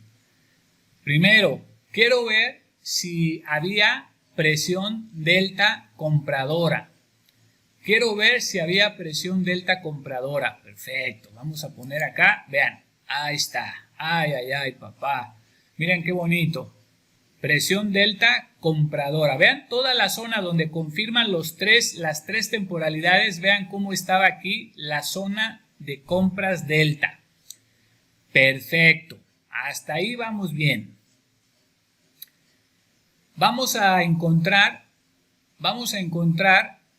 Primero, quiero ver si había presión delta compradora. Quiero ver si había presión delta compradora. Perfecto. Vamos a poner acá. Vean. Ahí está. Ay, ay, ay, papá. Miren qué bonito. Presión delta compradora. Vean toda la zona donde confirman las tres temporalidades. Vean cómo estaba aquí la zona de compras delta. Perfecto. Hasta ahí vamos bien. Vamos a encontrar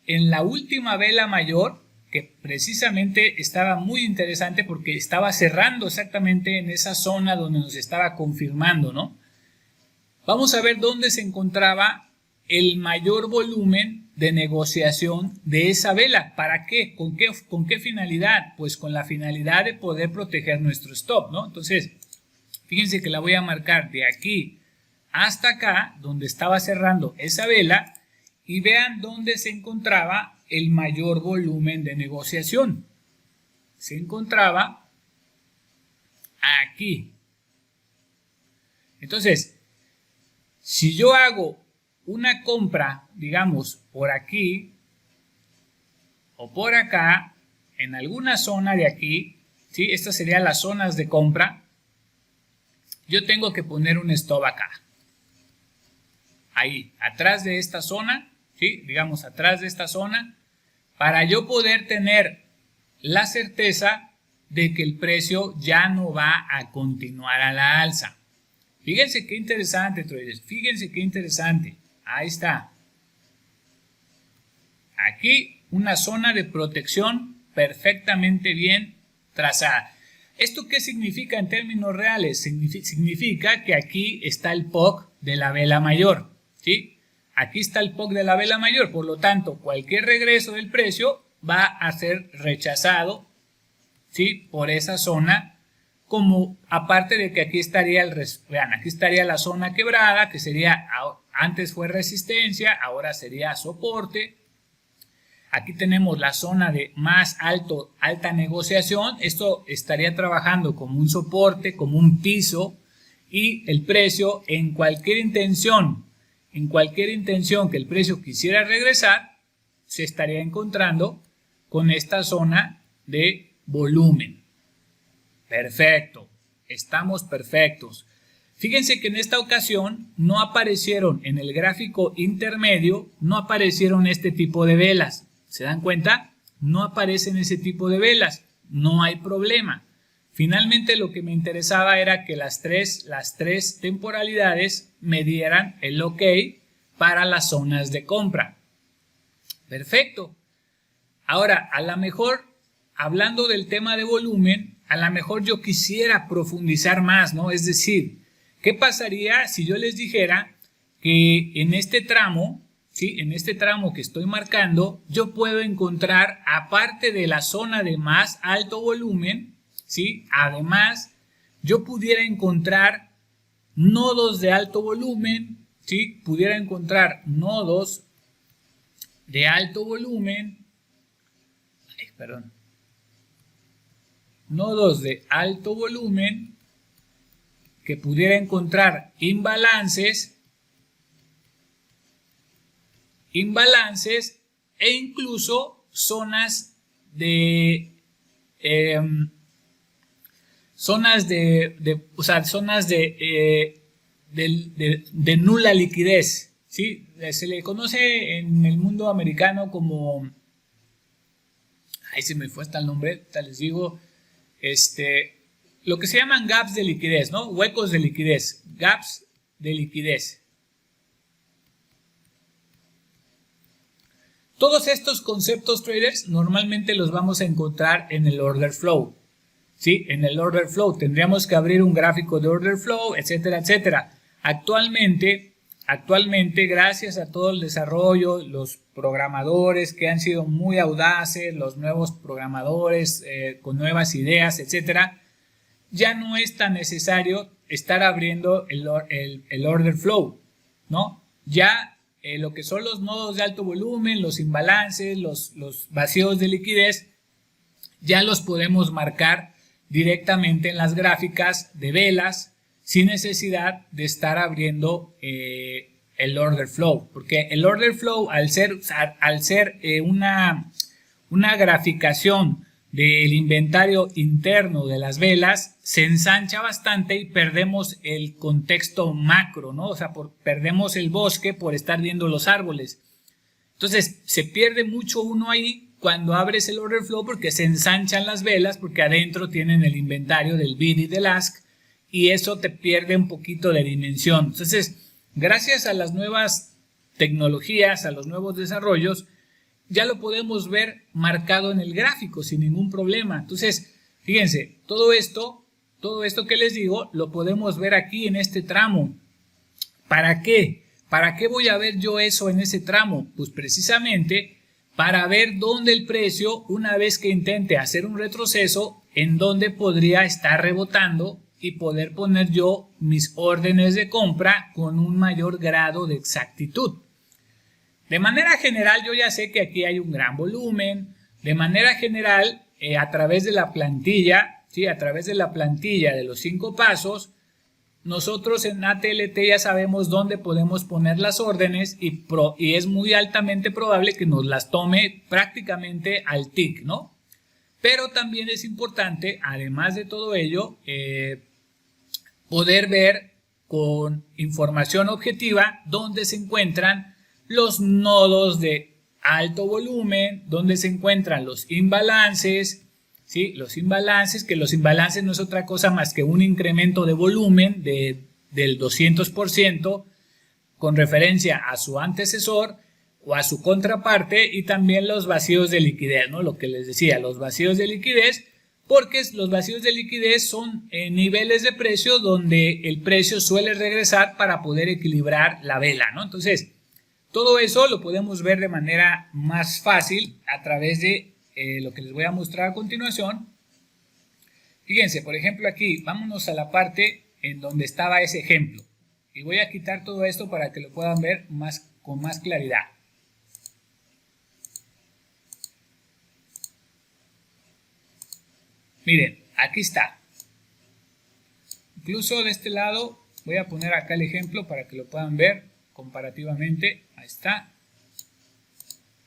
en la última vela mayor, que precisamente estaba muy interesante porque estaba cerrando exactamente en esa zona donde nos estaba confirmando, ¿no? Vamos a ver dónde se encontraba el mayor volumen de negociación de esa vela. ¿Para qué? ¿Con qué finalidad? Pues con la finalidad de poder proteger nuestro stop, ¿no? Entonces, fíjense que la voy a marcar de aquí hasta acá, donde estaba cerrando esa vela, y vean dónde se encontraba el mayor volumen de negociación. Se encontraba aquí. Entonces, si yo hago una compra, digamos, por aquí o por acá, en alguna zona de aquí, ¿sí? Estas serían las zonas de compra, yo tengo que poner un stop acá. Ahí, atrás de esta zona, ¿sí? Digamos, atrás de esta zona, para yo poder tener la certeza de que el precio ya no va a continuar a la alza. Fíjense qué interesante, traders. Fíjense qué interesante. Ahí está. Aquí una zona de protección perfectamente bien trazada. ¿Esto qué significa en términos reales? Significa que aquí está el POC de la vela mayor, ¿sí? Aquí está el POC de la vela mayor. Por lo tanto, cualquier regreso del precio va a ser rechazado, ¿sí? Por esa zona. Como aparte de que aquí estaría vean, aquí estaría la zona quebrada, que sería, antes fue resistencia, ahora sería soporte. Aquí tenemos la zona de más alta negociación. Esto estaría trabajando como un soporte, como un piso, y el precio en cualquier intención que el precio quisiera regresar, se estaría encontrando con esta zona de volumen. Perfecto, estamos perfectos. Fíjense que en esta ocasión no aparecieron en el gráfico intermedio, no aparecieron este tipo de velas. ¿Se dan cuenta? No aparecen ese tipo de velas, no hay problema. Finalmente lo que me interesaba era que las tres temporalidades me dieran el OK para las zonas de compra. Perfecto. Ahora, a lo mejor, hablando del tema de volumen, a lo mejor yo quisiera profundizar más, ¿no? Es decir, ¿qué pasaría si yo les dijera que en este tramo, ¿sí? En este tramo que estoy marcando, yo puedo encontrar, aparte de la zona de más alto volumen, ¿sí? Además, yo pudiera encontrar nodos de alto volumen, ¿sí? Pudiera encontrar nodos de alto volumen, nodos de alto volumen que pudiera encontrar imbalances e incluso zonas de de nula liquidez, ¿sí? Se le conoce en el mundo americano como, ahí se me fue hasta el nombre, tal les digo, lo que se llaman gaps de liquidez, ¿no? Huecos de liquidez, gaps de liquidez. Todos estos conceptos, traders, normalmente los vamos a encontrar en el order flow. ¿Sí? En el order flow tendríamos que abrir un gráfico de order flow, etcétera, etcétera. Actualmente, gracias a todo el desarrollo, los programadores que han sido muy audaces, los nuevos programadores con nuevas ideas, etcétera, ya no es tan necesario estar abriendo el order flow, ¿no? Ya lo que son los nodos de alto volumen, los imbalances, los vacíos de liquidez, ya los podemos marcar directamente en las gráficas de velas sin necesidad de estar abriendo el order flow, porque el order flow al ser una graficación del inventario interno de las velas se ensancha bastante y perdemos el contexto macro, ¿no? O sea, perdemos el bosque por estar viendo los árboles. Entonces se pierde mucho uno ahí cuando abres el order flow porque se ensanchan las velas, porque adentro tienen el inventario del bid y del ask y eso te pierde un poquito de dimensión. Entonces, gracias a las nuevas tecnologías, a los nuevos desarrollos, ya lo podemos ver marcado en el gráfico sin ningún problema. Entonces, fíjense, todo esto que les digo lo podemos ver aquí en este tramo. ¿Para qué? ¿Para qué voy a ver yo eso en ese tramo? Pues precisamente para ver dónde el precio, una vez que intente hacer un retroceso, en dónde podría estar rebotando y poder poner yo mis órdenes de compra con un mayor grado de exactitud. De manera general, yo ya sé que aquí hay un gran volumen. De manera general, a través de la plantilla, ¿sí? A través de la plantilla de los 5 pasos, nosotros en ATLT ya sabemos dónde podemos poner las órdenes y es muy altamente probable que nos las tome prácticamente al tick, ¿no? Pero también es importante, además de todo ello, poder ver con información objetiva dónde se encuentran los nodos de alto volumen, dónde se encuentran los imbalances, ¿sí? Los imbalances, que los imbalances no es otra cosa más que un incremento de volumen del 200% con referencia a su antecesor o a su contraparte, y también los vacíos de liquidez, ¿no? Lo que les decía, los vacíos de liquidez, porque los vacíos de liquidez son niveles de precio donde el precio suele regresar para poder equilibrar la vela, ¿no? Entonces, todo eso lo podemos ver de manera más fácil a través de lo que les voy a mostrar a continuación. Fíjense, por ejemplo aquí, vámonos a la parte en donde estaba ese ejemplo. Y voy a quitar todo esto para que lo puedan ver con más claridad. Miren, aquí está. Incluso de este lado, voy a poner acá el ejemplo para que lo puedan ver comparativamente. Ahí está.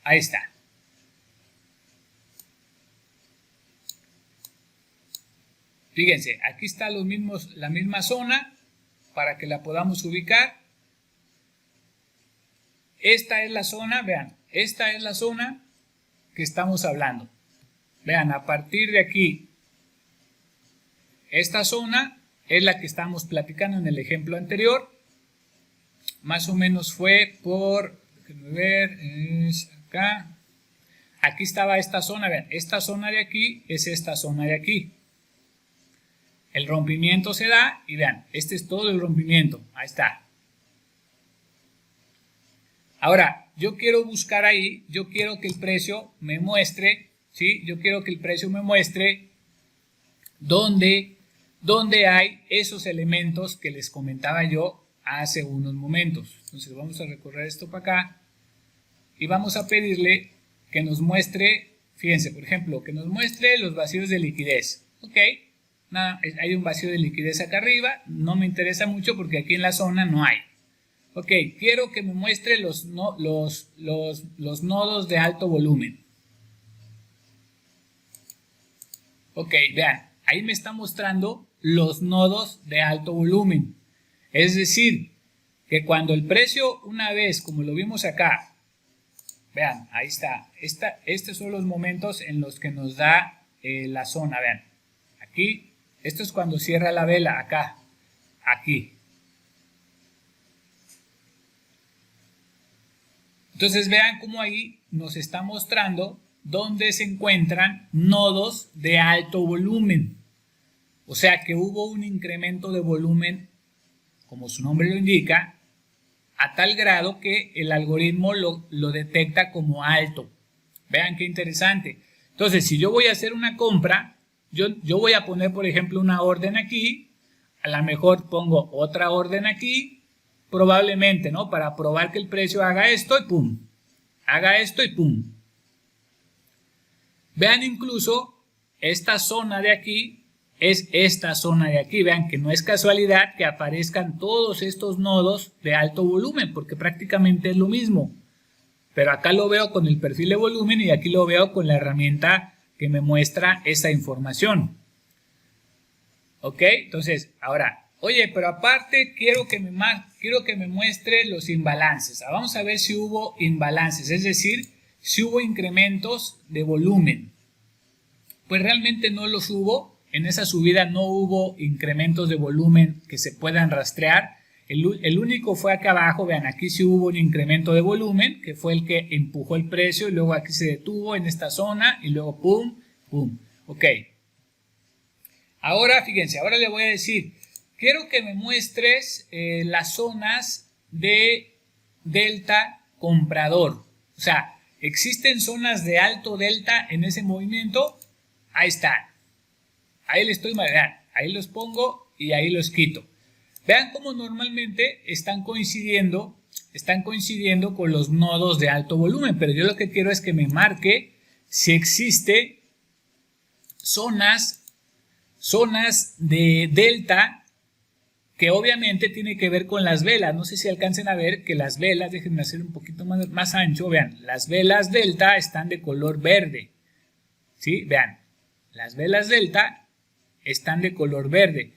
Ahí está. Fíjense, aquí está la misma zona para que la podamos ubicar. Esta es la zona, vean, esta es la zona que estamos hablando. Vean, a partir de aquí, esta zona es la que estamos platicando en el ejemplo anterior. Más o menos fue por, déjenme ver, es acá. Aquí estaba esta zona, vean, esta zona de aquí es esta zona de aquí. El rompimiento se da y vean, este es todo el rompimiento, ahí está. Ahora, yo quiero buscar ahí, yo quiero que el precio me muestre, ¿sí? Yo quiero que el precio me muestre dónde hay esos elementos que les comentaba yo hace unos momentos. Entonces vamos a recorrer esto para acá y vamos a pedirle que nos muestre, fíjense, por ejemplo, que nos muestre los vacíos de liquidez. Ok, nada, hay un vacío de liquidez acá arriba, no me interesa mucho porque aquí en la zona no hay. Ok, quiero que me muestre los nodos de alto volumen. Ok, vean, ahí me está mostrando los nodos de alto volumen. Es decir, que cuando el precio, una vez, como lo vimos acá, vean, ahí está, estos son los momentos en los que nos da la zona, vean, aquí, esto es cuando cierra la vela, acá, aquí. Entonces vean cómo ahí nos está mostrando dónde se encuentran nodos de alto volumen. O sea que hubo un incremento de volumen, como su nombre lo indica, a tal grado que el algoritmo lo detecta como alto. Vean qué interesante. Entonces, si yo voy a hacer una compra, yo voy a poner, por ejemplo, una orden aquí, a lo mejor pongo otra orden aquí, probablemente, ¿no? Para probar que el precio haga esto y pum. Haga esto y pum. Vean incluso esta zona de aquí es esta zona de aquí. Vean que no es casualidad que aparezcan todos estos nodos de alto volumen, porque prácticamente es lo mismo. Pero acá lo veo con el perfil de volumen y aquí lo veo con la herramienta que me muestra esa información. ¿Ok? Entonces, ahora, oye, pero aparte quiero que me muestre los imbalances. Vamos a ver si hubo imbalances, es decir, si hubo incrementos de volumen. Pues realmente no los hubo. En esa subida no hubo incrementos de volumen que se puedan rastrear. El único fue acá abajo, vean, aquí sí hubo un incremento de volumen, que fue el que empujó el precio, y luego aquí se detuvo en esta zona, y luego pum, pum. Ok. Ahora, fíjense, ahora le voy a decir, quiero que me muestres las zonas de delta comprador. O sea, ¿existen zonas de alto delta en ese movimiento? Ahí están. Ahí le estoy marcando, ahí los pongo y ahí los quito. Vean cómo normalmente están coincidiendo con los nodos de alto volumen, pero yo lo que quiero es que me marque si existe zonas de delta que obviamente tiene que ver con las velas. No sé si alcancen a ver que las velas, déjenme hacer un poquito más ancho, vean, las velas delta están de color verde. ¿Sí? Vean, las velas delta están de color verde.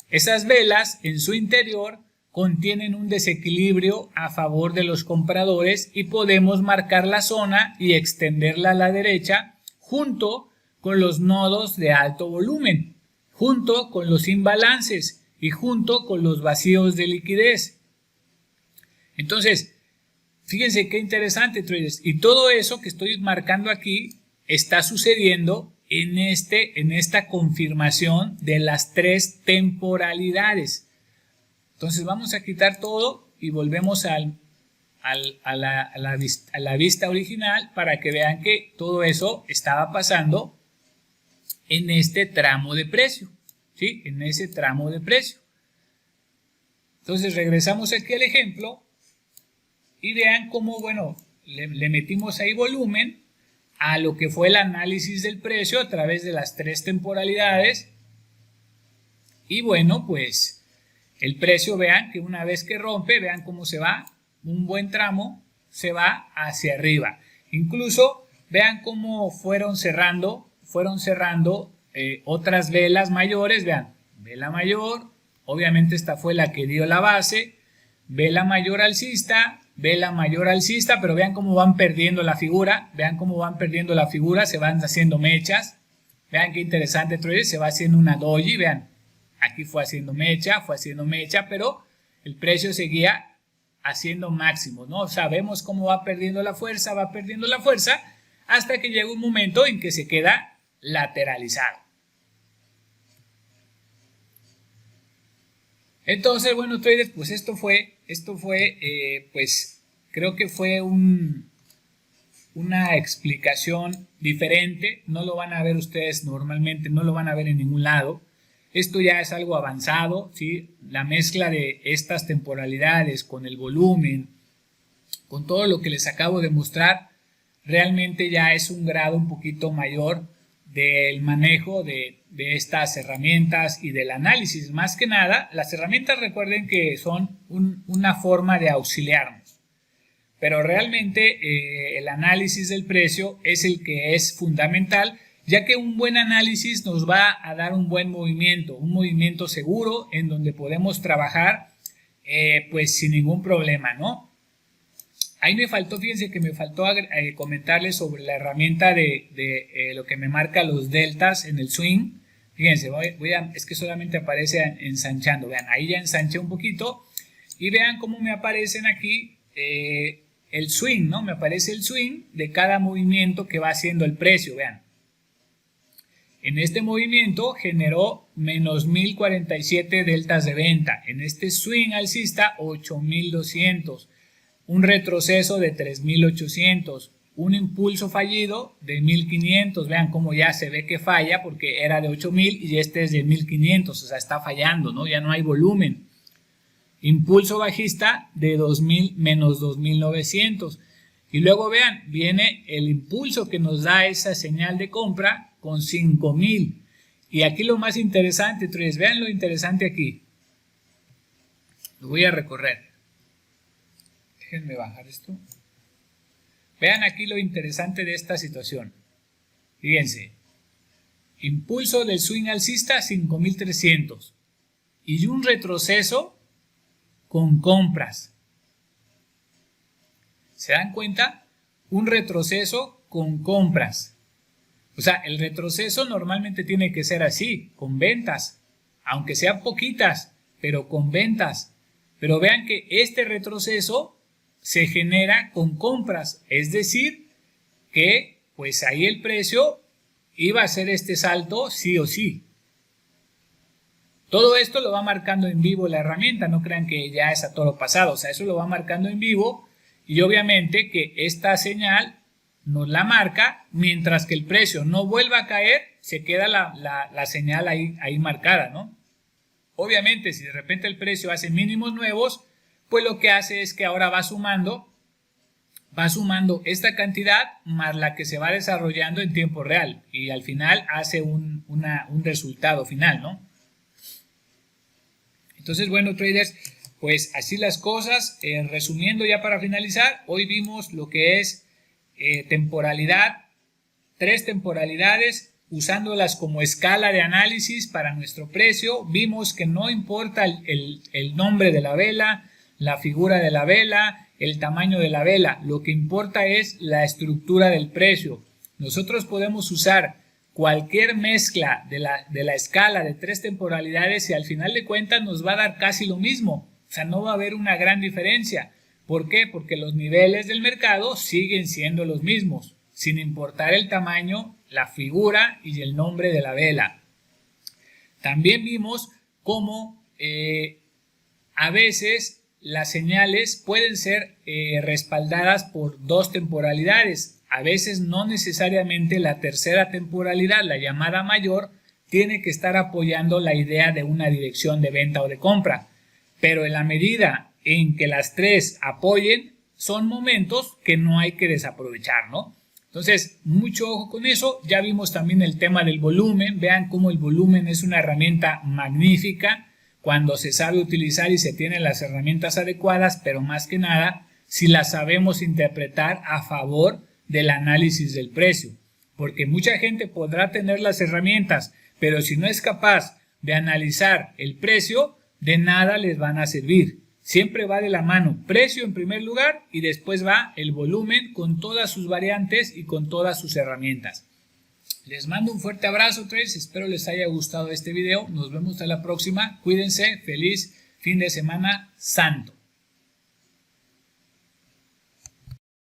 Esas velas en su interior contienen un desequilibrio a favor de los compradores y podemos marcar la zona y extenderla a la derecha junto con los nodos de alto volumen, junto con los imbalances y junto con los vacíos de liquidez. Entonces, fíjense qué interesante, traders. Y todo eso que estoy marcando aquí está sucediendo en esta confirmación de las tres temporalidades. Entonces vamos a quitar todo y volvemos a la vista original para que vean que todo eso estaba pasando en este tramo de precio, ¿sí? En ese tramo de precio. Entonces regresamos aquí al ejemplo y vean cómo, bueno, le metimos ahí volumen. a lo que fue el análisis del precio a través de las 3 temporalidades. Y bueno, pues el precio, vean que una vez que rompe, vean cómo se va, un buen tramo se va hacia arriba. Incluso vean cómo fueron cerrando otras velas mayores, vean, vela mayor, obviamente esta fue la que dio la base, vela mayor alcista, pero vean cómo van perdiendo la figura, se van haciendo mechas, vean qué interesante, se va haciendo una doji, vean, aquí fue haciendo mecha, pero el precio seguía haciendo máximos, ¿no? O sea, vemos cómo va perdiendo la fuerza, hasta que llega un momento en que se queda lateralizado. Entonces, bueno, traders, pues esto fue, pues creo que fue una explicación diferente. No lo van a ver ustedes normalmente, no lo van a ver en ningún lado. Esto ya es algo avanzado, ¿sí? La mezcla de estas temporalidades con el volumen, con todo lo que les acabo de mostrar, realmente ya es un grado un poquito mayor del manejo de estas herramientas y del análisis. Más que nada, las herramientas, recuerden que son una forma de auxiliarnos, pero realmente el análisis del precio es el que es fundamental, ya que un buen análisis nos va a dar un buen movimiento, un movimiento seguro en donde podemos trabajar pues sin ningún problema, ¿no? Ahí me faltó, fíjense que me faltó comentarles sobre la herramienta de lo que me marca los deltas en el swing. Fíjense, es que solamente aparece ensanchando, vean, ahí ya ensanché un poquito y vean cómo me aparecen aquí el swing, ¿no? Me aparece el swing de cada movimiento que va haciendo el precio, vean. En este movimiento generó menos 1047 deltas de venta. En este swing alcista, 8200. Un retroceso de 3800. Un impulso fallido de 1500. Vean cómo ya se ve que falla porque era de 8000 y este es de 1500. O sea, está fallando, ¿no? Ya no hay volumen. Impulso bajista de 2000 menos 2900. Y luego vean, viene el impulso que nos da esa señal de compra con 5000. Y aquí lo más interesante, vean lo interesante aquí. Lo voy a recorrer. Déjenme bajar esto. Vean aquí lo interesante de esta situación. Fíjense. Impulso del swing alcista 5300. Y un retroceso con compras. ¿Se dan cuenta? Un retroceso con compras. O sea, el retroceso normalmente tiene que ser así, con ventas, aunque sean poquitas, pero con ventas. Pero vean que este retroceso se genera con compras, es decir, que pues ahí el precio iba a hacer este salto sí o sí. Todo esto lo va marcando en vivo la herramienta, no crean que ya es a toro pasado, o sea, eso lo va marcando en vivo y obviamente que esta señal nos la marca, mientras que el precio no vuelva a caer, se queda la señal ahí marcada, ¿no? Obviamente, si de repente el precio hace mínimos nuevos, pues lo que hace es que ahora va sumando esta cantidad más la que se va desarrollando en tiempo real y al final hace un resultado final, ¿no? Entonces, bueno, traders, pues así las cosas. Resumiendo ya para finalizar, hoy vimos lo que es temporalidad, 3 temporalidades, usándolas como escala de análisis para nuestro precio. Vimos que no importa el nombre de la vela, la figura de la vela, el tamaño de la vela, lo que importa es la estructura del precio. Nosotros podemos usar cualquier mezcla de la escala de 3 temporalidades y al final de cuentas nos va a dar casi lo mismo, o sea, no va a haber una gran diferencia. ¿Por qué? Porque los niveles del mercado siguen siendo los mismos, sin importar el tamaño, la figura y el nombre de la vela. También vimos cómo a veces las señales pueden ser respaldadas por 2 temporalidades. A veces no necesariamente la tercera temporalidad, la llamada mayor, tiene que estar apoyando la idea de una dirección de venta o de compra. Pero en la medida en que las 3 apoyen, son momentos que no hay que desaprovechar, ¿no? Entonces, mucho ojo con eso. Ya vimos también el tema del volumen. Vean cómo el volumen es una herramienta magnífica cuando se sabe utilizar y se tienen las herramientas adecuadas, pero más que nada, si las sabemos interpretar a favor del análisis del precio. Porque mucha gente podrá tener las herramientas, pero si no es capaz de analizar el precio, de nada les van a servir. Siempre va de la mano precio en primer lugar y después va el volumen con todas sus variantes y con todas sus herramientas. Les mando un fuerte abrazo, traders. Espero les haya gustado este video. Nos vemos hasta la próxima. Cuídense. Feliz fin de semana santo.